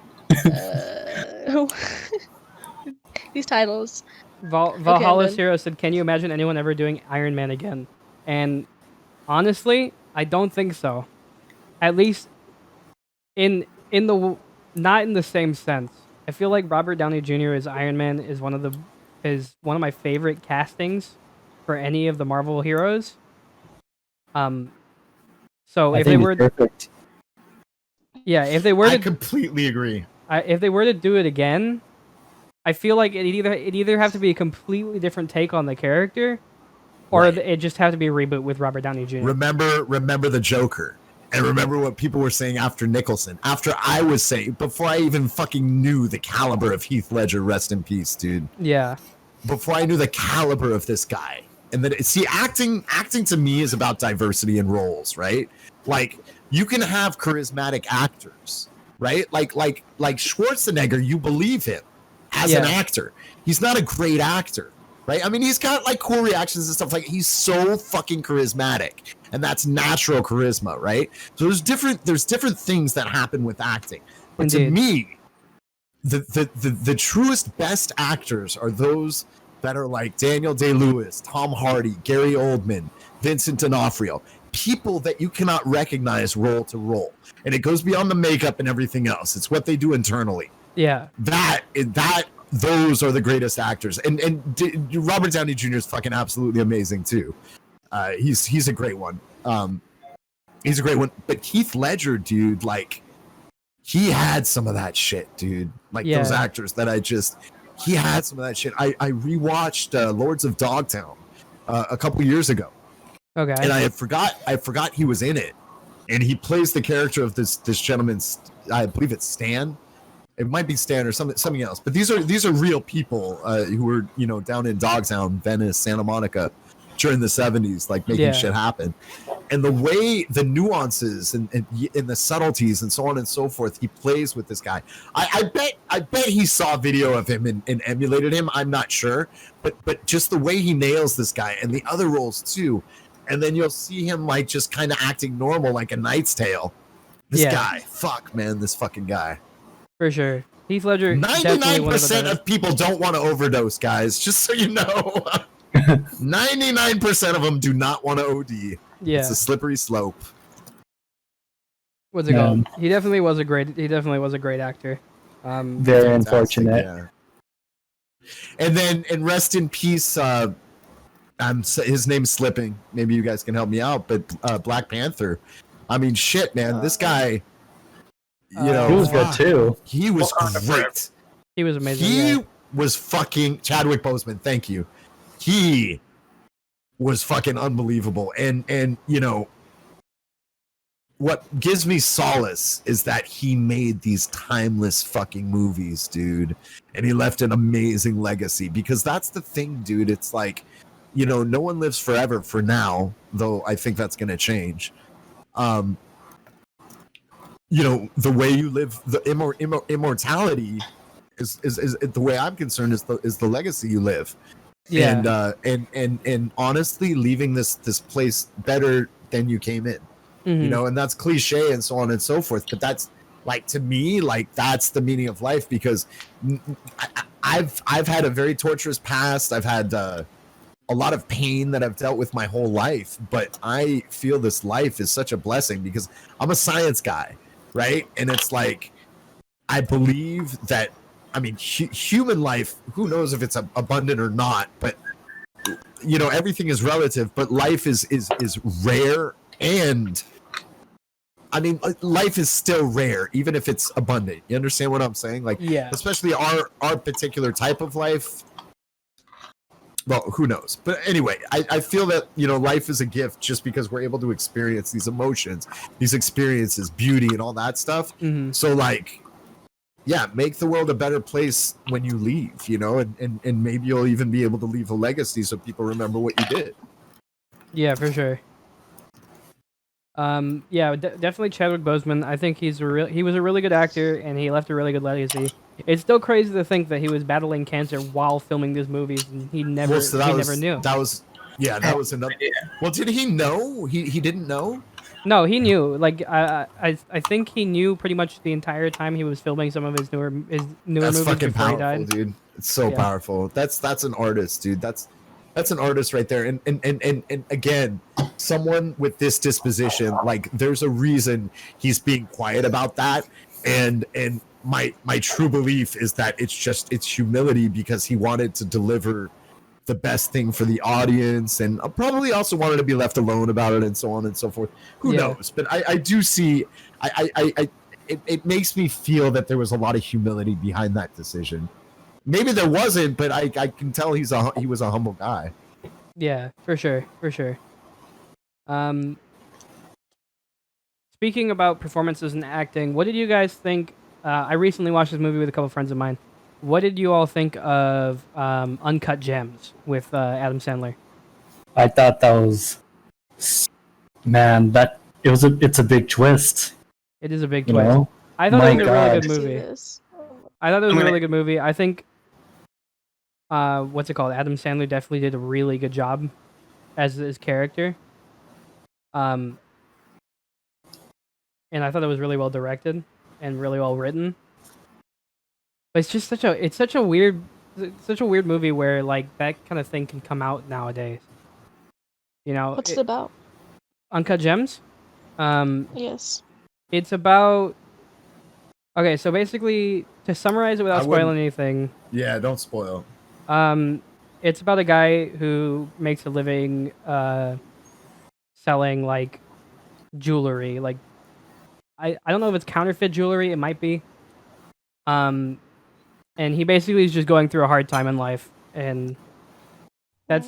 these titles. Valhalla's okay, Hero said, "Can you imagine anyone ever doing Iron Man again?" And honestly, I don't think so. At least in the not in the same sense. I feel like Robert Downey Jr. as Iron Man is one of the is one of my favorite castings for any of the Marvel heroes. So I if they think were, it's perfect. yeah, if they were I to, completely agree. if they were to do it again, I feel like it either have to be a completely different take on the character, or Right. it just have to be a reboot with Robert Downey Jr. Remember the Joker. And remember what people were saying after Nicholson. After I was saying, before I even fucking knew the caliber of Heath Ledger, rest in peace, dude. Yeah, Before I knew the caliber of this guy. And then, see, acting to me is about diversity in roles, right? Like, you can have charismatic actors, right? Like Schwarzenegger, you believe him as an actor. He's not a great actor, right? I mean, he's got like cool reactions and stuff. Like, he's so fucking charismatic, and that's natural charisma, right? So there's different things that happen with acting. But Indeed. to me, the truest best actors are those that are like Daniel Day-Lewis, Tom Hardy, Gary Oldman, Vincent D'Onofrio, people that you cannot recognize role to role, and it goes beyond the makeup and everything else. It's what they do internally. yeah, Those are the greatest actors, and Robert Downey Jr. is fucking absolutely amazing too. He's a great one. He's a great one. But Heath Ledger, dude, like, he had some of that shit, dude. Like those actors that he had some of that shit. I rewatched Lords of Dogtown a couple years ago, okay, and I forgot he was in it, and he plays the character of this gentleman. I believe it's Stan. It might be Stan or something else. But these are real people who were, you know, down in Dogtown, Venice, Santa Monica during the 70s, like making shit happen. And the way, the nuances and the subtleties and so on and so forth, he plays with this guy. I bet he saw video of him and emulated him. I'm not sure, but just the way he nails this guy and the other roles too. And then you'll see him like just kind of acting normal, like A Knight's Tale. This guy, fuck man, this fucking guy. for sure. Heath Ledger. 99% of people don't want to overdose, guys. Just so you know. 99% of them do not want to OD. Yeah. It's a slippery slope. What's it called? He definitely was a great actor. Very unfortunate. Yeah. And rest in peace. His name's slipping. Maybe you guys can help me out. But Black Panther. I mean, shit, man. This guy. You know, he was good too. He was great. He was amazing. He was fucking Chadwick Boseman. Thank you. He was fucking unbelievable. And you know, what gives me solace is that he made these timeless fucking movies, dude. And he left an amazing legacy, because that's the thing, dude. It's like, you know, no one lives forever for now, though I think that's going to change. You know, the way you live, the immortality is the way I'm concerned is the legacy you live. Yeah. And honestly, leaving this place better than you came in. You know, and that's cliche and so on and so forth, but that's like, to me, like, that's the meaning of life, because I've had a very torturous past. I've had a lot of pain that I've dealt with my whole life, but I feel this life is such a blessing because I'm a science guy, right? And it's like, I believe that, I mean, human life, who knows if it's abundant or not, but you know, everything is relative, but life is rare. And I mean, life is still rare, even if it's abundant. You understand what I'm saying? Like, especially our particular type of life. Well, who knows? But anyway, I feel that, you know, life is a gift just because we're able to experience these emotions, these experiences, beauty, and all that stuff. So, like, yeah, make the world a better place when you leave, you know, and maybe you'll even be able to leave a legacy so people remember what you did. Yeah, for sure. Definitely Chadwick Boseman. I think he was a really good actor, and he left a really good legacy. It's still crazy to think that he was battling cancer while filming these movies, and he never knew. That was another. Well, did he know? He didn't know? No, he knew. Like, I think he knew pretty much the entire time he was filming some of his newer That's movies fucking before he powerful, died. dude. It's so powerful. That's an artist, dude. That's an artist right there. And again, someone with this disposition, like, there's a reason he's being quiet about that. And my true belief is that it's humility because he wanted to deliver the best thing for the audience, and probably also wanted to be left alone about it, and so on and so forth. Who knows? But I do see. It makes me feel that there was a lot of humility behind that decision. Maybe there wasn't, but I can tell he was a humble guy. Yeah, for sure. Speaking about performances and acting, what did you guys think? I recently watched this movie with a couple friends of mine. What did you all think of Uncut Gems with Adam Sandler? I thought that was, man, it's a big twist. It is a big You twist. know? I thought My it was a really God. good See movie. this. I thought it was a really good movie. I think, what's it called? Adam Sandler definitely did a really good job as his character. And I thought it was really well directed and really well written. But it's just such a weird movie where like that kind of thing can come out nowadays. You know, What's it about? Uncut Gems. Yes. It's about. Okay, so basically, to summarize it without spoiling anything, Yeah, don't spoil. it's about a guy who makes a living selling like jewelry. Like, I don't know if it's counterfeit jewelry. It might be. And he basically is just going through a hard time in life, and that's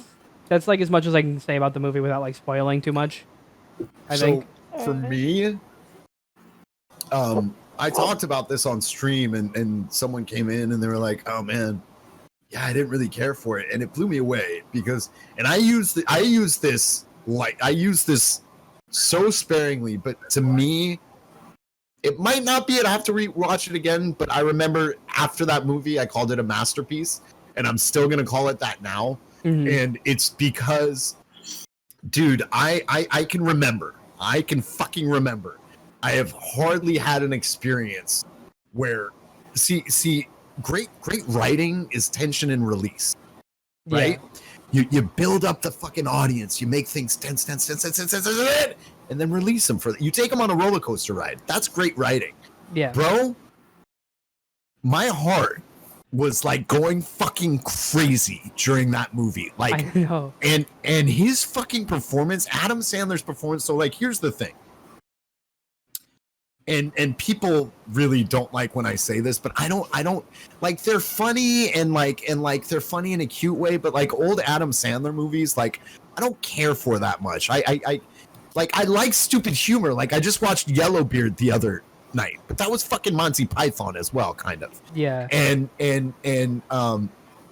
like as much as I can say about the movie without like spoiling too much. I think. For me, I talked about this on stream, and someone came in and they were like, "Oh man, yeah, I didn't really care for it," and it blew me away because, and I use this so sparingly, but to me, it might not be. I'd have to rewatch it again, but I remember after that movie, I called it a masterpiece, and I'm still gonna call it that now. Mhm. And it's because, dude, I can remember. I can fucking remember. I have hardly had an experience where, see, great writing is tension and release, right? You build up the fucking audience. You make things tense, and then release them you take them on a roller coaster ride. That's great writing. Yeah. Bro, my heart was like going fucking crazy during that movie. Like, I know. and his fucking performance, Adam Sandler's performance. So like, here's the thing. And people really don't like when I say this, but I don't like, they're funny and they're funny in a cute way, but like old Adam Sandler movies, like I don't care for that much. I like stupid humor. Like I just watched Yellowbeard the other night, but that was fucking Monty Python as well, kind of. Yeah. And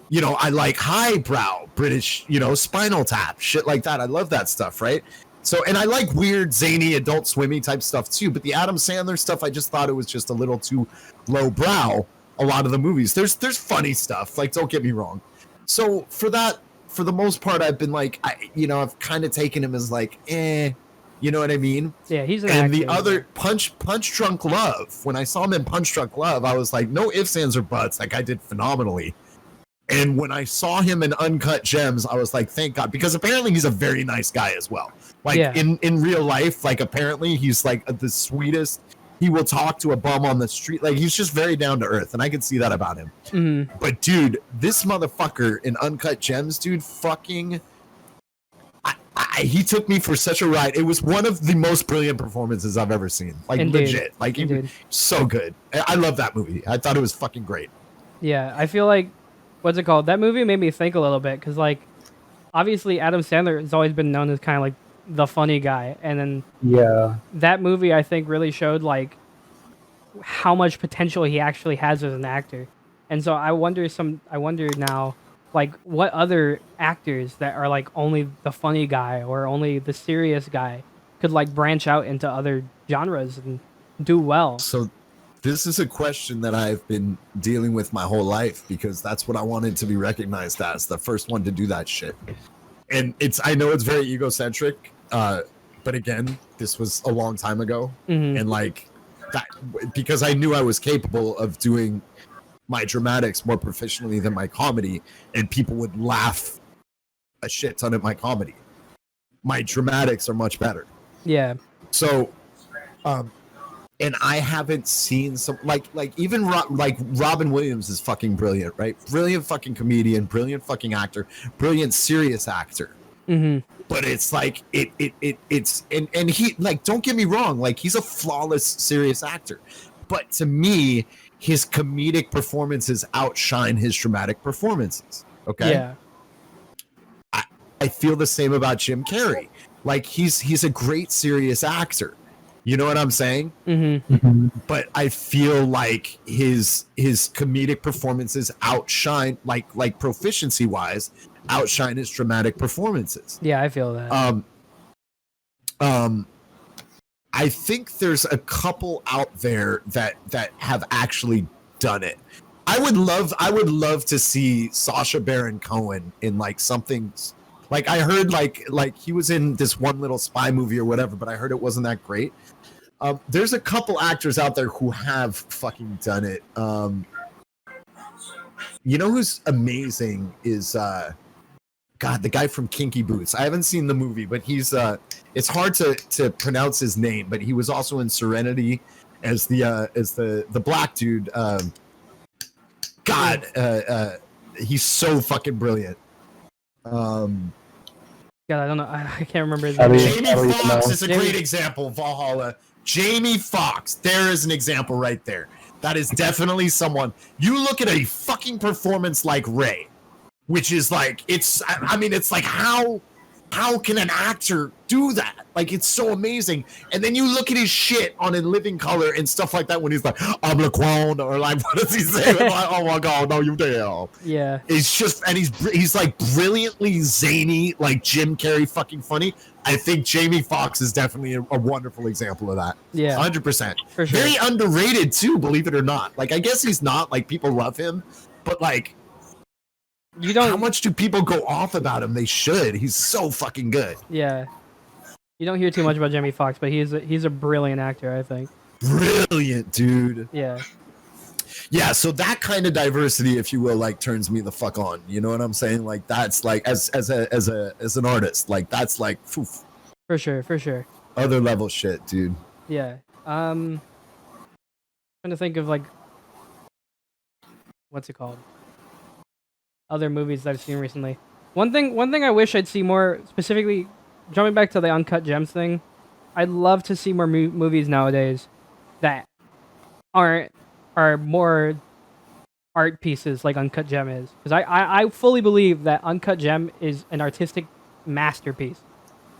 you know, I like highbrow British, you know, Spinal Tap, shit like that. I love that stuff, right? So, and I like weird, zany, Adult Swimmy type stuff too. But the Adam Sandler stuff, I just thought it was just a little too lowbrow. A lot of the movies, there's funny stuff. Like, don't get me wrong. So for the most part, I've been like, I've kind of taken him as like, you know what I mean? Yeah, he's an and actor, the other Punch Drunk Love. When I saw him in Punch Drunk Love, I was like, no ifs, ands, or buts. That guy did phenomenally. And when I saw him in Uncut Gems, I was like, thank God, because apparently he's a very nice guy as well. Like in real life, like apparently he's like the sweetest. He will talk to a bum on the street. Like he's just very down to earth, and I can see that about him. Mm-hmm. But dude, this motherfucker in Uncut Gems, dude, fucking, he took me for such a ride. It was one of the most brilliant performances I've ever seen. Like legit, like so good. I love that movie. I thought it was fucking great. Yeah, I feel like, what's it called? That movie made me think a little bit because, like, obviously Adam Sandler has always been known as kind of like the funny guy, and then that movie I think really showed like how much potential he actually has as an actor. And so I wonder now, like, what other actors that are like only the funny guy or only the serious guy could like branch out into other genres and do well. So this is a question that I've been dealing with my whole life, because that's what I wanted to be recognized as, the first one to do that shit. And I know it's very egocentric, but again, this was a long time ago. Mm-hmm. And like that, because I knew I was capable of doing my dramatics more professionally than my comedy, and people would laugh a shit ton at my comedy. My dramatics are much better. Yeah. So, and I haven't seen some like even like Robin Williams is fucking brilliant, right? Brilliant fucking comedian, brilliant fucking actor, brilliant serious actor. Mm-hmm. But it's like it's and he, like, don't get me wrong, like he's a flawless serious actor, but to me his comedic performances outshine his dramatic performances. Okay. Yeah. I feel the same about Jim Carrey. Like he's a great serious actor. You know what I'm saying? Mm-hmm. But I feel like his comedic performances outshine, like proficiency wise, outshine his dramatic performances. Yeah, I feel that. I think there's a couple out there that have actually done it. I would love to see Sacha Baron Cohen in like something. Like I heard like he was in this one little spy movie or whatever, but I heard it wasn't that great. There's a couple actors out there who have fucking done it. You know who's amazing is God, the guy from Kinky Boots. I haven't seen the movie, but he's it's hard to pronounce his name, but he was also in Serenity as the black dude. God, he's so fucking brilliant. God, I don't know. I can't remember his I name. mean- Jamie Foxx know. is a great example. Valhalla. Jamie Foxx. There is an example right there. That is definitely someone. You look at a fucking performance like Ray, which is like, it's, I mean, it's like, how can an actor do that? Like, it's so amazing. And then you look at his shit on In Living Color and stuff like that when he's like, I'm Laquan, or like, what does he say? Like, oh my God, no, you damn. Yeah. It's just, and he's like brilliantly zany, like Jim Carrey fucking funny. I think Jamie Foxx is definitely a wonderful example of that. Yeah. 100%. For sure. Very underrated too, believe it or not. Like, I guess he's not, like, people love him, but like, You don't. how much do people go off about him? They should. He's so fucking good. Yeah. You don't hear too much about Jamie Foxx, but he's a brilliant actor, I think. Brilliant, dude. Yeah. Yeah, so that kind of diversity, if you will, like, turns me the fuck on. You know what I'm saying? Like, that's like, as an artist, like, that's like, poof, For sure. other level shit, dude. Yeah. Trying to think of like, what's it called? Other movies that I've seen recently. One thing I wish I'd see more, specifically, jumping back to the Uncut Gems thing. I'd love to see more movies nowadays that are more art pieces like Uncut Gem is, because I fully believe that Uncut Gem is an artistic masterpiece,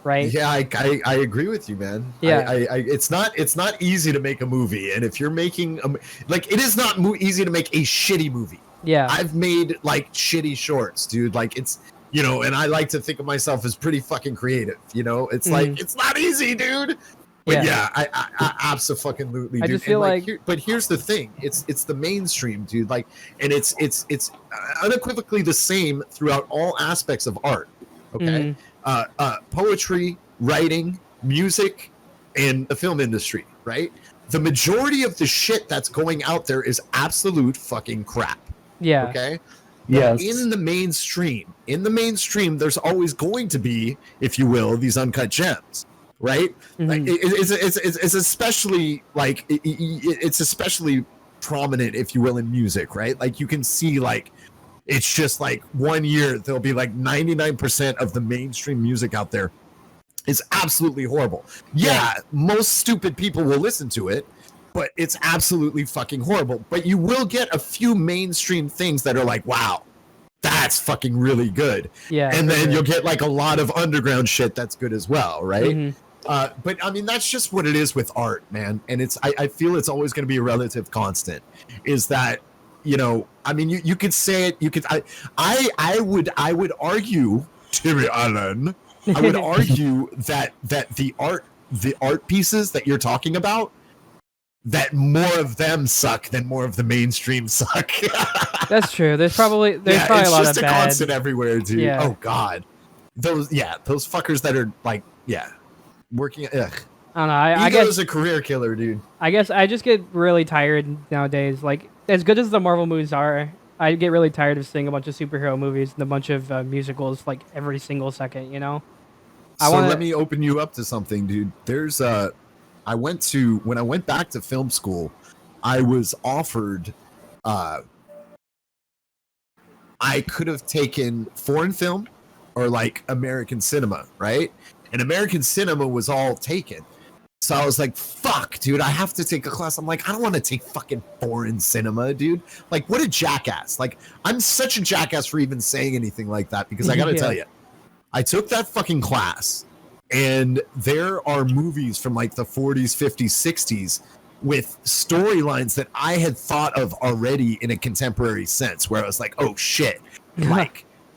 right? Yeah, I agree with you, man. Yeah. It's not easy to make a movie, and if you're making like, it is not easy to make a shitty movie. Yeah. I've made like shitty shorts, dude. Like, it's, you know, and I like to think of myself as pretty fucking creative. You know, it's like, it's not easy, dude. But yeah, I absolutely, dude. I just feel like but here's the thing: it's the mainstream, dude. Like, and it's unequivocally the same throughout all aspects of art. Okay, poetry, writing, music, and the film industry. Right. The majority of the shit that's going out there is absolute fucking crap. Yeah. Okay. Yes. In the mainstream, there's always going to be, if you will, these uncut gems, right? Like, it's especially like it's especially prominent, if you will, in music, right? Like, you can see, like, it's just like 1 year there'll be like 99% of the mainstream music out there is absolutely horrible. Yeah, most stupid people will listen to it, but it's absolutely fucking horrible. But you will get a few mainstream things that are like, wow, that's fucking really good. Yeah. And then sure. you'll get like a lot of underground shit that's good as well, right? But I mean, that's just what it is with art, man. And it's, I feel it's always going to be a relative constant, is that, you know, I mean, you could say it, you could, I would argue, Timmy Allen, I would argue that the art pieces that you're talking about, that more of them suck than more of the mainstream suck. That's true. There's probably a lot of bad. It's just a constant everywhere, dude. Yeah. Oh God, those fuckers that are like, working. Ugh. I don't know. I Ego guess is a career killer, dude. I guess I just get really tired nowadays. Like, as good as the Marvel movies are, I get really tired of seeing a bunch of superhero movies and a bunch of musicals like every single second. You know. Let me open you up to something, dude. There's when I went back to film school, I was offered I could have taken foreign film or like American cinema, right? And American cinema was all taken. So I was like, fuck, dude, I have to take a class. I'm like, I don't want to take fucking foreign cinema, dude. Like, what a jackass. Like, I'm such a jackass for even saying anything like that because I got to tell you, I took that fucking class and there are movies from like the 40s, 50s, 60s with storylines that I had thought of already in a contemporary sense where I was like, oh shit,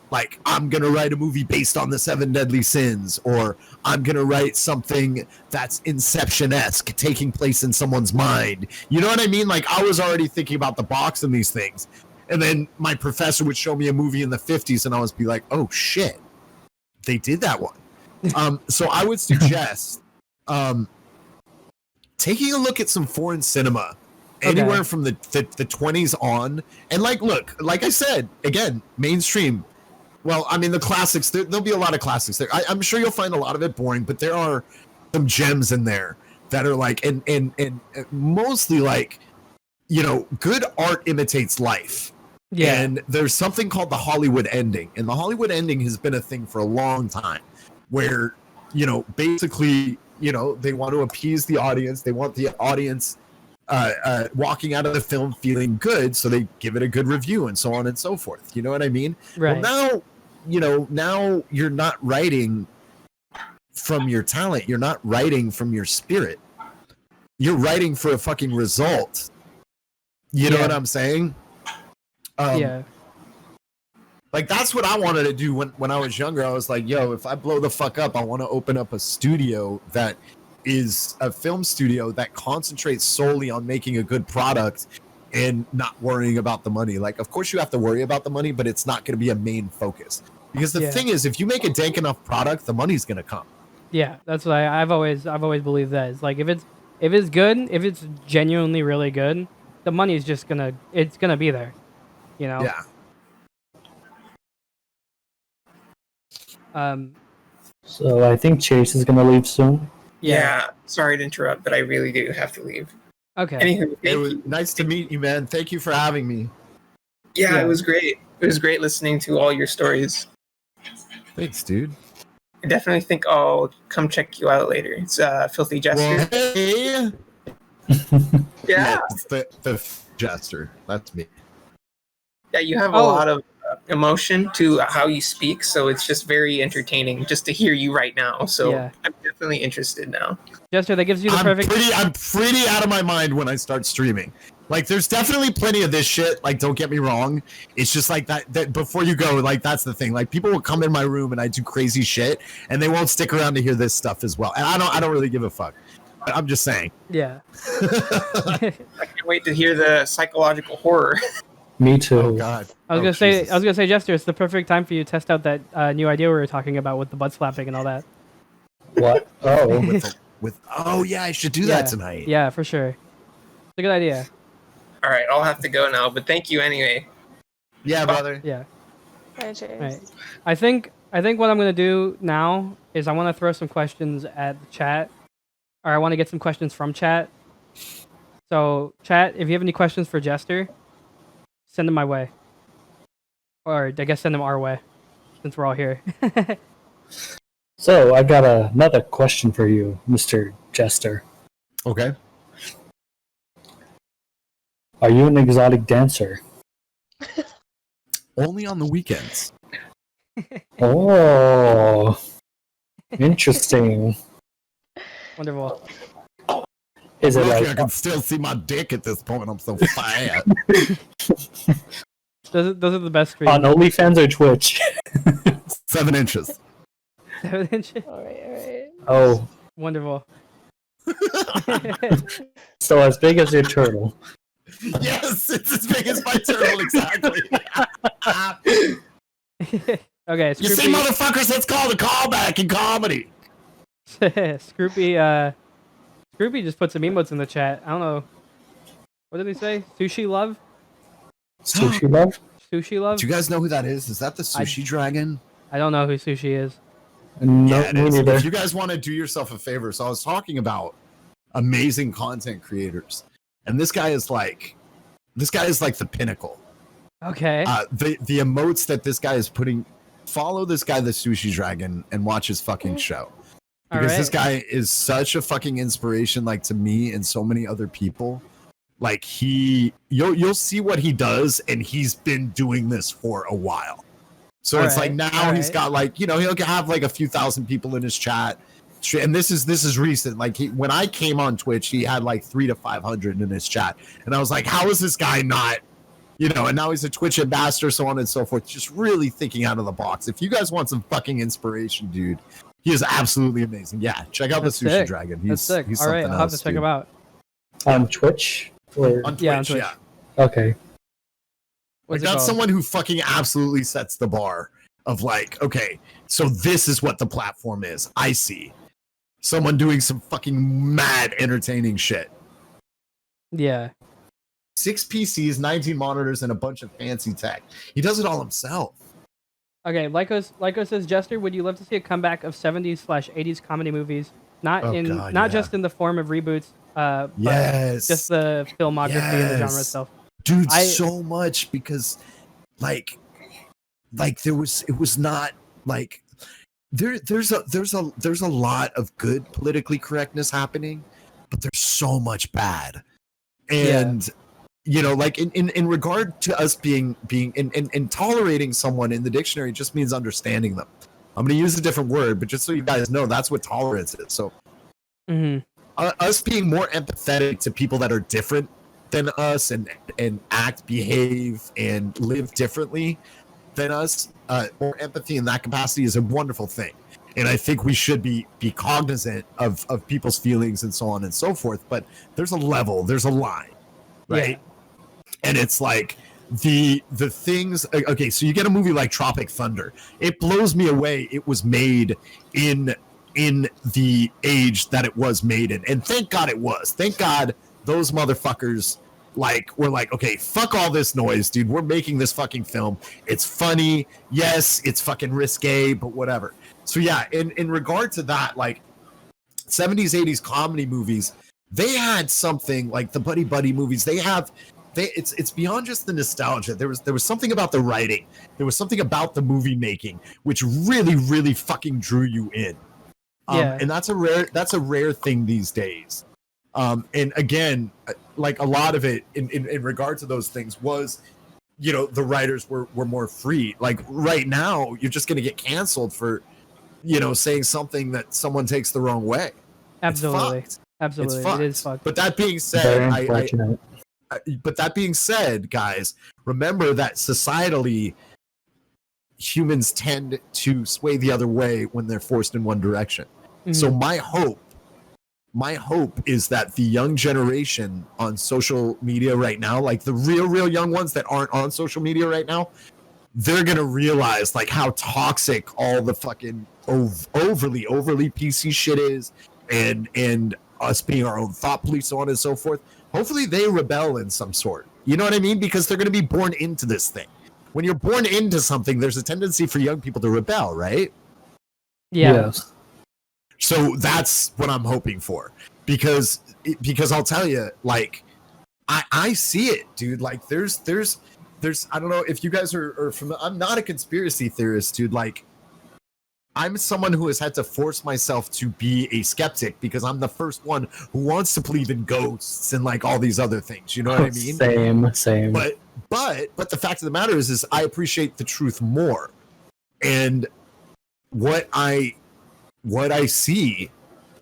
like I'm gonna write a movie based on the 7 deadly sins, or I'm gonna write something that's Inception-esque, taking place in someone's mind. You know what I mean? Like I was already thinking about the box and these things, and then my professor would show me a movie in the 50s, and I was be like, oh shit, they did that one. So I would suggest taking a look at some foreign cinema, anywhere from the 20s on, and like look, like I said, again, mainstream. Well, I mean, the classics, there'll be a lot of classics there. I'm sure you'll find a lot of it boring, but there are some gems in there that are like, and mostly like, you know, good art imitates life. Yeah. And there's something called the Hollywood ending. And the Hollywood ending has been a thing for a long time where, you know, basically, you know, they want to appease the audience. They want the audience walking out of the film feeling good, so they give it a good review and so on and so forth. You know what I mean? Right. Well, now, you know, now you're not writing from your talent. You're not writing from your spirit. You're writing for a fucking result. You know what I'm saying? Yeah. Like, that's what I wanted to do when I was younger. I was like, yo, if I blow the fuck up, I want to open up a studio that is a film studio that concentrates solely on making a good product and not worrying about the money. Like, of course you have to worry about the money, but it's not going to be a main focus. Because the thing is, if you make a dank enough product, the money's going to come. Yeah, that's what I've always believed that. It's like, if it's good, if it's genuinely really good, the money's just gonna be there. You know? Yeah. So I think Chase is gonna leave soon. Yeah. Sorry to interrupt, but I really do have to leave. Okay. Anywho, it was nice to meet you, man. Thank you for having me. Yeah, it was great. It was great listening to all your stories. Thanks, dude. I definitely think I'll come check you out later. It's TheFilthyJester. Well, hey. Yeah. It's the Jester. That's me. Yeah, you have a lot of emotion to how you speak, so it's just very entertaining just to hear you right now. So I'm definitely interested now. Jester, that gives you the perfect. I'm pretty out of my mind when I start streaming. Like, there's definitely plenty of this shit. Like, don't get me wrong. It's just like that before you go, like, that's the thing. Like, people will come in my room and I do crazy shit, and they won't stick around to hear this stuff as well. And I don't really give a fuck. But I'm just saying. Yeah. I can't wait to hear the psychological horror. Me too. Oh God. I was gonna say, Jester, it's the perfect time for you to test out that new idea we were talking about with the butt slapping and all that. What? Oh. Oh yeah, I should do that tonight. Yeah, for sure. It's a good idea. All right, I'll have to go now, but thank you anyway. Yeah, brother. Yeah. Hi, Chase. Right. I think what I'm gonna do now is I want to throw some questions at the chat, or I want to get some questions from chat. So, chat, if you have any questions for Jester, send them my way, or I guess send them our way, since we're all here. So I got another question for you, Mr. Jester. Okay. Are you an exotic dancer? Only on the weekends. Oh, interesting. Wonderful. Is it Lucky like I can still see my dick at this point? I'm so fat. Those are the best streams. on OnlyFans or Twitch? 7 inches. 7 inches. All right. Oh, Wonderful. so as big as your turtle. Yes, it's as big as my turtle, exactly. Okay, you see, motherfuckers, it's called a callback in comedy. Scroopy just put some emotes in the chat. I don't know. What did he say? Sushi love? Sushi love? Sushi love? Do you guys know who that is? Is that the sushi dragon? I don't know who Sushi is. No, yeah, me neither. if you guys want to do yourself a favor, so I was talking about amazing content creators, and this guy is like the pinnacle. Okay. The emotes that this guy is putting, follow this guy, the Sushi Dragon, and watch his fucking show. Because this guy is such a fucking inspiration, like to me and so many other people. Like you'll see what he does, and he's been doing this for a while. So it's like now he's got like, you know, he'll have like a few thousand people in his chat. And this is recent. Like when I came on Twitch, he had like 300 to 500 in his chat, and I was like, how is this guy not, you know? And now he's a Twitch ambassador, so on and so forth. Just really thinking out of the box. If you guys want some fucking inspiration, dude, he is absolutely amazing. Yeah, check out the Sushi Dragon. He's sick. He's all right, something I'll have else, to check dude. him out. On Twitch? Or... On Twitch, Yeah, on Twitch. yeah. Okay. What's Like, it that's called? someone who fucking absolutely sets the bar of like, okay, so this is what the platform is. I see. Someone doing some fucking mad entertaining shit. Yeah. 6 PCs, 19 monitors, and a bunch of fancy tech. He does it all himself. Okay, Lyco says, Jester, would you love to see a comeback of 70s/80s comedy movies? Not just in the form of reboots, but just the filmography and the genre itself. Dude, so much, because like it was not like there's a lot of good politically correctness happening, but there's so much bad. And you know, like in regard to us being in tolerating someone in the dictionary just means understanding them. I'm going to use a different word, but just so you guys know, that's what tolerance is. So us being more empathetic to people that are different than us and act, behave, and live differently than us, more empathy in that capacity is a wonderful thing. And I think we should be cognizant of people's feelings and so on and so forth. But there's a level, there's a line, right? Yeah. And it's like the things. Okay, so you get a movie like Tropic Thunder. It blows me away. It was made in the age that it was made in, and thank God it was. Thank God those motherfuckers were like, okay, fuck all this noise, dude. We're making this fucking film. It's funny. Yes, it's fucking risque, but whatever. So yeah, in regard to that, like 70s, 80s comedy movies, they had something like the buddy movies. It's beyond just the nostalgia. There was something about the writing. There was something about the movie making which really fucking drew you in. And that's a rare thing these days. And again, like a lot of it in regard to those things was, you know, the writers were more free. Like right now, you're just going to get canceled for, you know, saying something that someone takes the wrong way. Absolutely. Absolutely. It's fucked. It is fucked. But that being said, but that being said, guys, remember that societally, humans tend to sway the other way when they're forced in one direction. So my hope is that the young generation on social media right now, like the real young ones that aren't on social media right now, they're gonna realize like how toxic all the fucking overly PC shit is, and us being our own thought police, so on and so forth. Hopefully they rebel in some sort. You know what I mean? Because they're going to be born into this thing. When you're born into something, there's a tendency for young people to rebel, right? Yeah. Yes. So that's what I'm hoping for. Because I'll tell you, like, I see it, dude. Like, there's I don't know if you guys are familiar. I'm not a conspiracy theorist, dude. Like, I'm someone who has had to force myself to be a skeptic because I'm the first one who wants to believe in ghosts and like all these other things. You know what I mean? Same. But the fact of the matter is I appreciate the truth more. And what I see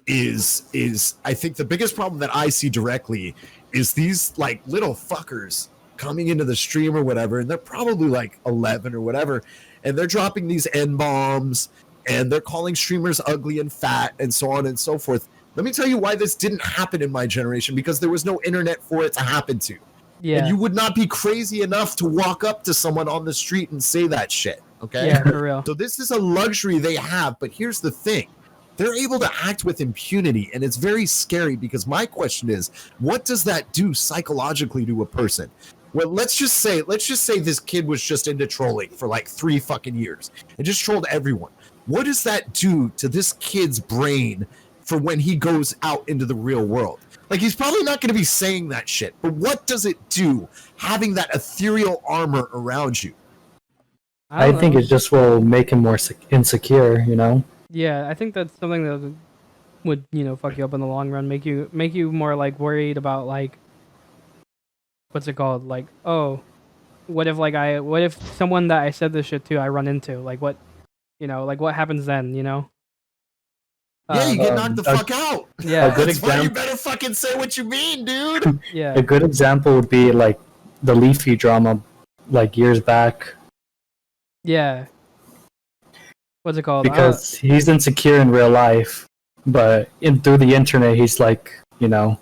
is I think the biggest problem that I see directly is these like little fuckers coming into the stream or whatever, and they're probably like 11 or whatever, and they're dropping these N-bombs. And they're calling streamers ugly and fat and so on and so forth. Let me tell you why this didn't happen in my generation, because there was no internet for it to happen to. Yeah. And you would not be crazy enough to walk up to someone on the street and say that shit. Okay? Yeah, for real. So this is a luxury they have, but here's the thing. They're able to act with impunity, and it's very scary because my question is, what does that do psychologically to a person? Well, let's just say this kid was just into trolling for like 3 fucking years and just trolled everyone. What does that do to this kid's brain for when he goes out into the real world. Like, he's probably not going to be saying that shit, but what does it do having that ethereal armor around you? I think it just will make him more insecure, you know? Yeah, I think that's something that would, fuck you up in the long run, make you more like worried about like what's it called? Like, oh, what if someone that I said this shit to I run into? Like what like what happens then, Yeah, you get knocked the fuck out. Yeah. A good That's why you example. better fucking say what you mean, dude. Yeah. A good example would be like the Leafy drama, like years back. Yeah. What's it called? Because he's insecure in real life, but through the internet, he's like, yeah.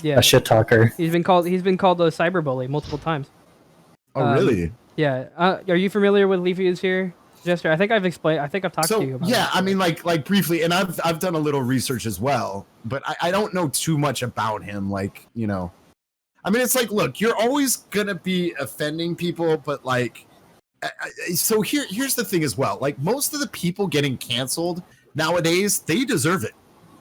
a shit talker. He's been called a cyberbully multiple times. Oh, really? Yeah. Are you familiar with Leafy is here, Jester? I think I've talked to you about yeah, it. I mean, like briefly, and I've done a little research as well, but I don't know too much about him. Like, I mean, it's like, look, you're always gonna be offending people, but like, so here's the thing as well. Like, most of the people getting canceled nowadays, they deserve it.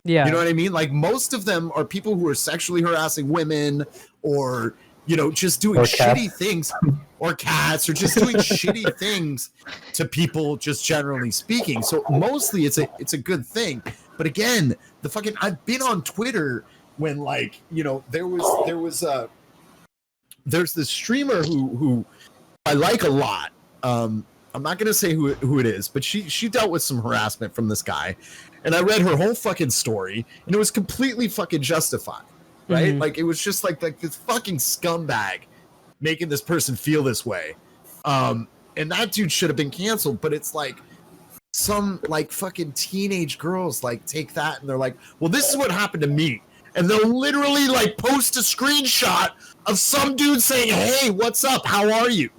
Yeah. You know what I mean? Like, most of them are people who are sexually harassing women, or just doing shitty things, or cats, or just doing shitty things to people, just generally speaking. So mostly it's a good thing. But again, I've been on Twitter when, like, there's this streamer who I like a lot. I'm not gonna say who it is, but she dealt with some harassment from this guy, and I read her whole fucking story, and it was completely fucking justified, right? Mhm. Like, it was just like this fucking scumbag making this person feel this way, and that dude should have been canceled. But it's like some like fucking teenage girls like take that and they're like, well, this is what happened to me, and they'll literally like post a screenshot of some dude saying, hey, what's up, how are you?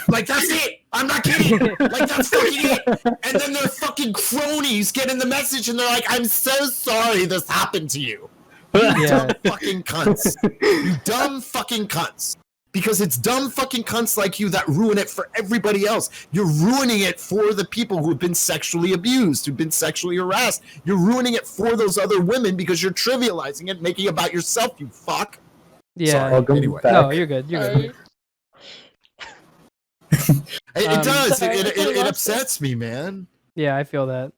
Like, that's it. I'm not kidding. Like, that's fucking it. And then their fucking cronies get in the message and they're like, I'm so sorry this happened to you. You dumb fucking cunts. You dumb fucking cunts. Because it's dumb fucking cunts like you that ruin it for everybody else. You're ruining it for the people who have been sexually abused, who've been sexually harassed. You're ruining it for those other women because you're trivializing it, making it about yourself, you fuck. Yeah. Sorry. Anyway. No, you're good. You're good. It does. Sorry, It upsets me, man. Yeah, I feel that.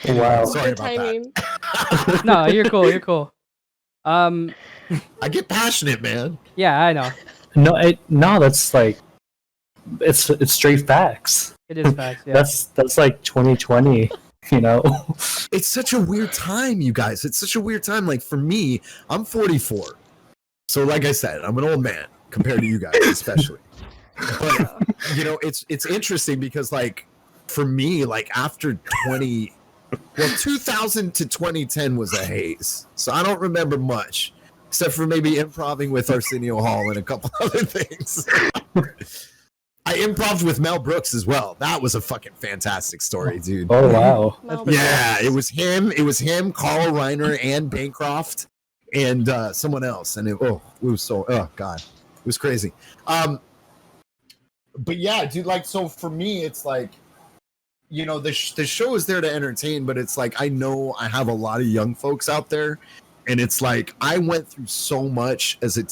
Wow. Sorry Good about timing. that. No, you're cool. You're cool. I get passionate, man. Yeah, I know. No, that's like, it's straight facts. It is facts. Yeah. That's like 2020. It's such a weird time, you guys. It's such a weird time. Like, for me, I'm 44. So, like I said, I'm an old man compared to you guys, especially. But, it's interesting because, like, for me, like, after 2000 to 2010 was a haze. So I don't remember much, except for maybe improving with Arsenio Hall and a couple other things. I improved with Mel Brooks as well. That was a fucking fantastic story, dude. Oh, wow. Yeah, it was him, Carl Reiner, and Bancroft, and someone else. And it was so, oh God, it was crazy. But yeah, dude, like, so for me, it's like, the show is there to entertain, but it's like, I know I have a lot of young folks out there, and it's like, I went through so much as a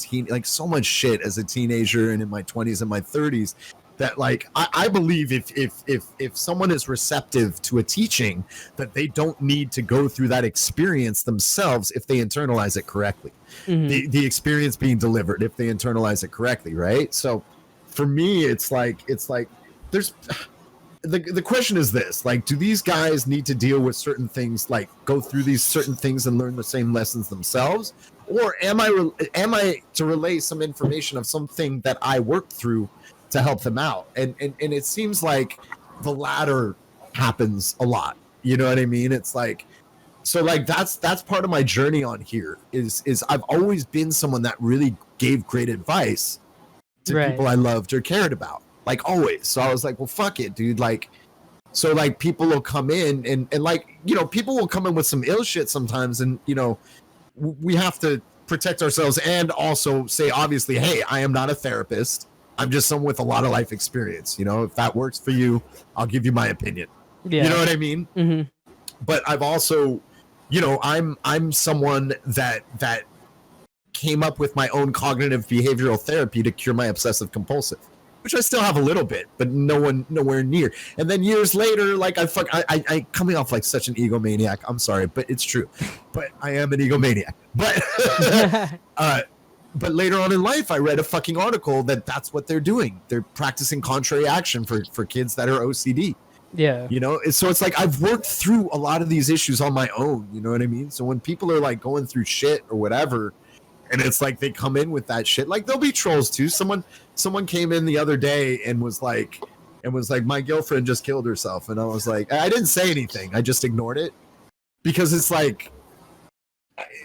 so much shit as a teenager and in my 20s and my 30s, that, like, I believe if someone is receptive to a teaching, that they don't need to go through that experience themselves if they internalize it correctly. Mhm. The experience being delivered, if they internalize it correctly, right? So for me, it's like there's the question is this: like, do these guys need to deal with certain things, like go through these certain things and learn the same lessons themselves, or am I to relay some information of something that I worked through to help them out? And it seems like the latter happens a lot. You know what I mean? It's like, so like that's part of my journey on here is I've always been someone that really gave great advice to people I loved or cared about, like, always. So I was like, well, fuck it, dude. Like, so like people will come in and like, people will come in with some ill shit sometimes, and we have to protect ourselves and also say, obviously, hey, I am not a therapist. I'm just someone with a lot of life experience. You know, if that works for you, I'll give you my opinion. Yeah. You know what I mean? Mm-hmm. But I've also, you know, I'm someone that came up with my own cognitive behavioral therapy to cure my obsessive compulsive, which I still have a little bit, but nowhere near. And then years later, like I coming off like such an egomaniac. I'm sorry, but it's true. But I am an egomaniac. But but later on in life, I read a fucking article that's what they're doing. They're practicing contrary action for kids that are OCD. Yeah. You know, so it's like I've worked through a lot of these issues on my own. You know what I mean? So when people are like going through shit or whatever, and it's like they come in with that shit, like there'll be trolls too. Someone came in the other day and was like, my girlfriend just killed herself, and I was like, I didn't say anything. I just ignored it because it's like,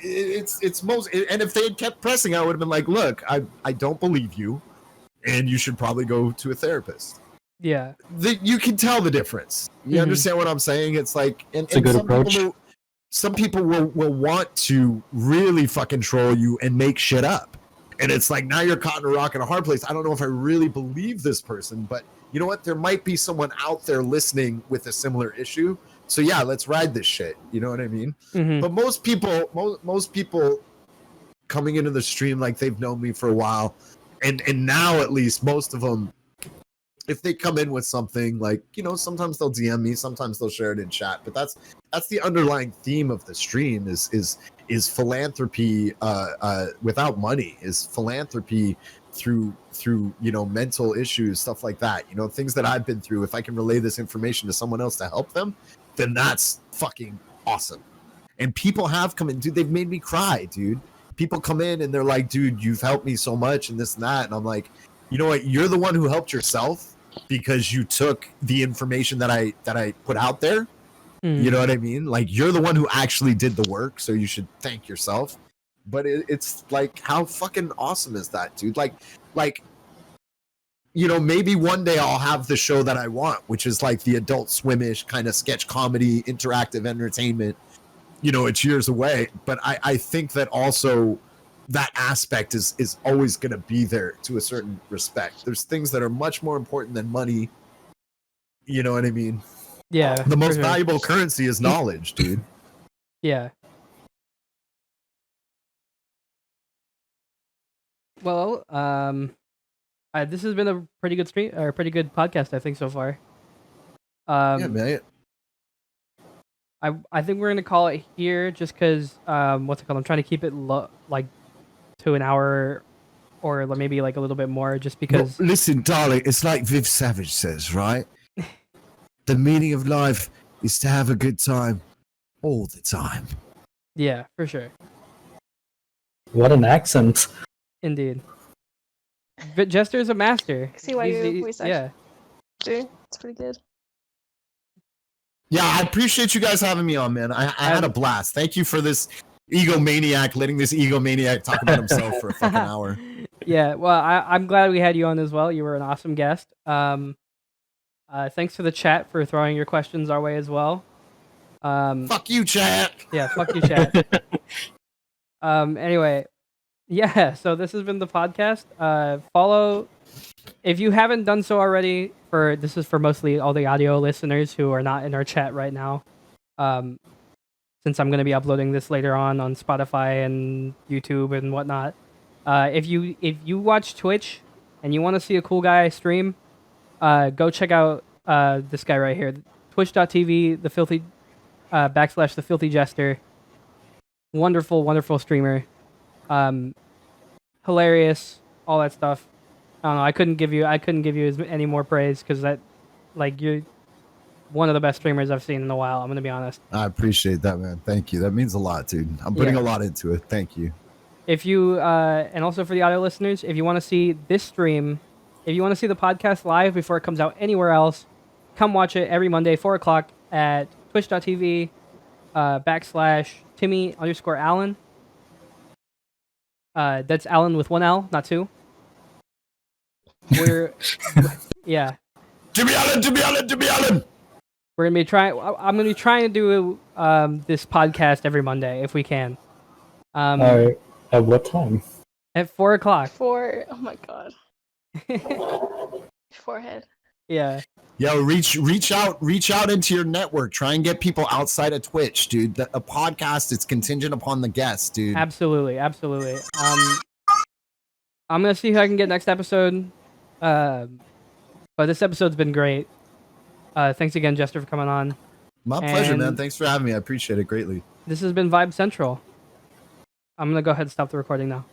it's most. And if they had kept pressing, I would have been like, look, I don't believe you, and you should probably go to a therapist. Yeah. You can tell the difference. You understand what I'm saying? It's like, it's a good approach. Some people will want to really fucking troll you and make shit up. And it's like, now you're caught in a rock and a hard place. I don't know if I really believe this person, but you know what? There might be someone out there listening with a similar issue. So yeah, let's ride this shit. You know what I mean? Mm-hmm. But most people coming into the stream, like they've known me for a while. And now at least most of them, if they come in with something, like, you know, sometimes they'll DM me, sometimes they'll share it in chat, but that's the underlying theme of the stream is philanthropy without money, is philanthropy through you know, mental issues, stuff like that, you know, things that I've been through. If I can relay this information to someone else to help them, then that's fucking awesome. And people have come in, dude, they've made me cry, dude. People come in and they're like, dude, you've helped me so much and this and that, and I'm like, you know what, you're the one who helped yourself because you took the information that I put out there. You know what I mean? Like, you're the one who actually did the work, so you should thank yourself. But it's like, how fucking awesome is that, dude? Like, you know, maybe one day I'll have the show that I want, which is like the Adult Swim-ish kind of sketch comedy, interactive entertainment. You know, it's years away, but I think that also that aspect is always going to be there to a certain respect. There's things that are much more important than money. You know what I mean? Yeah. The most valuable currency is knowledge, dude. Yeah. Well, this has been a pretty good stream, or a pretty good podcast, I think, so far. Yeah, man. I think we're gonna call it here, just because what's it called? I'm trying to keep it like to an hour, or maybe like a little bit more, just because. Well, listen, darling, it's like Viv Savage says, right? The meaning of life is to have a good time all the time. Yeah, for sure. What an accent. Indeed. But Jester's a master. See why your voice yeah. actor. It's pretty good. Yeah, I appreciate you guys having me on, man. I had a blast. Thank you for this egomaniac, letting this egomaniac talk about himself for a fucking hour. Yeah, well, I'm glad we had you on as well. You were an awesome guest. Thanks to the chat for throwing your questions our way as well. Fuck you, chat. Yeah, fuck you, chat. Anyway, yeah, so this has been the podcast. Follow, if you haven't done so already, this is for mostly all the audio listeners who are not in our chat right now. Since I'm going to be uploading this later on Spotify and YouTube and whatnot. If you watch Twitch and you want to see a cool guy stream, go check out this guy right here, twitch.tv, /TheFilthyJester. Wonderful streamer. Hilarious, all that stuff. I don't know, I couldn't give you any more praise, because that, like, you're one of the best streamers I've seen in a while. I'm gonna be honest. I appreciate that, man. Thank you. That means a lot, dude. I'm putting a lot into it. Thank you. If you and also for the audio listeners, if you want to see this stream, if you want to see the podcast live before it comes out anywhere else, come watch it every Monday, 4 o'clock at twitch.tv /Timmy_Allen. That's Allen with 1 L, not 2. Yeah. Jimmy Allen. We're gonna be trying. I'm gonna be trying to do this podcast every Monday if we can. All right. At what time? At 4 o'clock. 4. Oh my god. Forehead. Yeah. Yo, reach out into your network. Try and get people outside of Twitch, dude. A podcast, it's contingent upon the guests, dude. Absolutely. I'm gonna see who I can get next episode. But this episode's been great. Thanks again, Jester, for coming on. My pleasure, man. And Thanks for having me. I appreciate it greatly. this has been Vibe Central. I'm gonna go ahead and stop the recording now.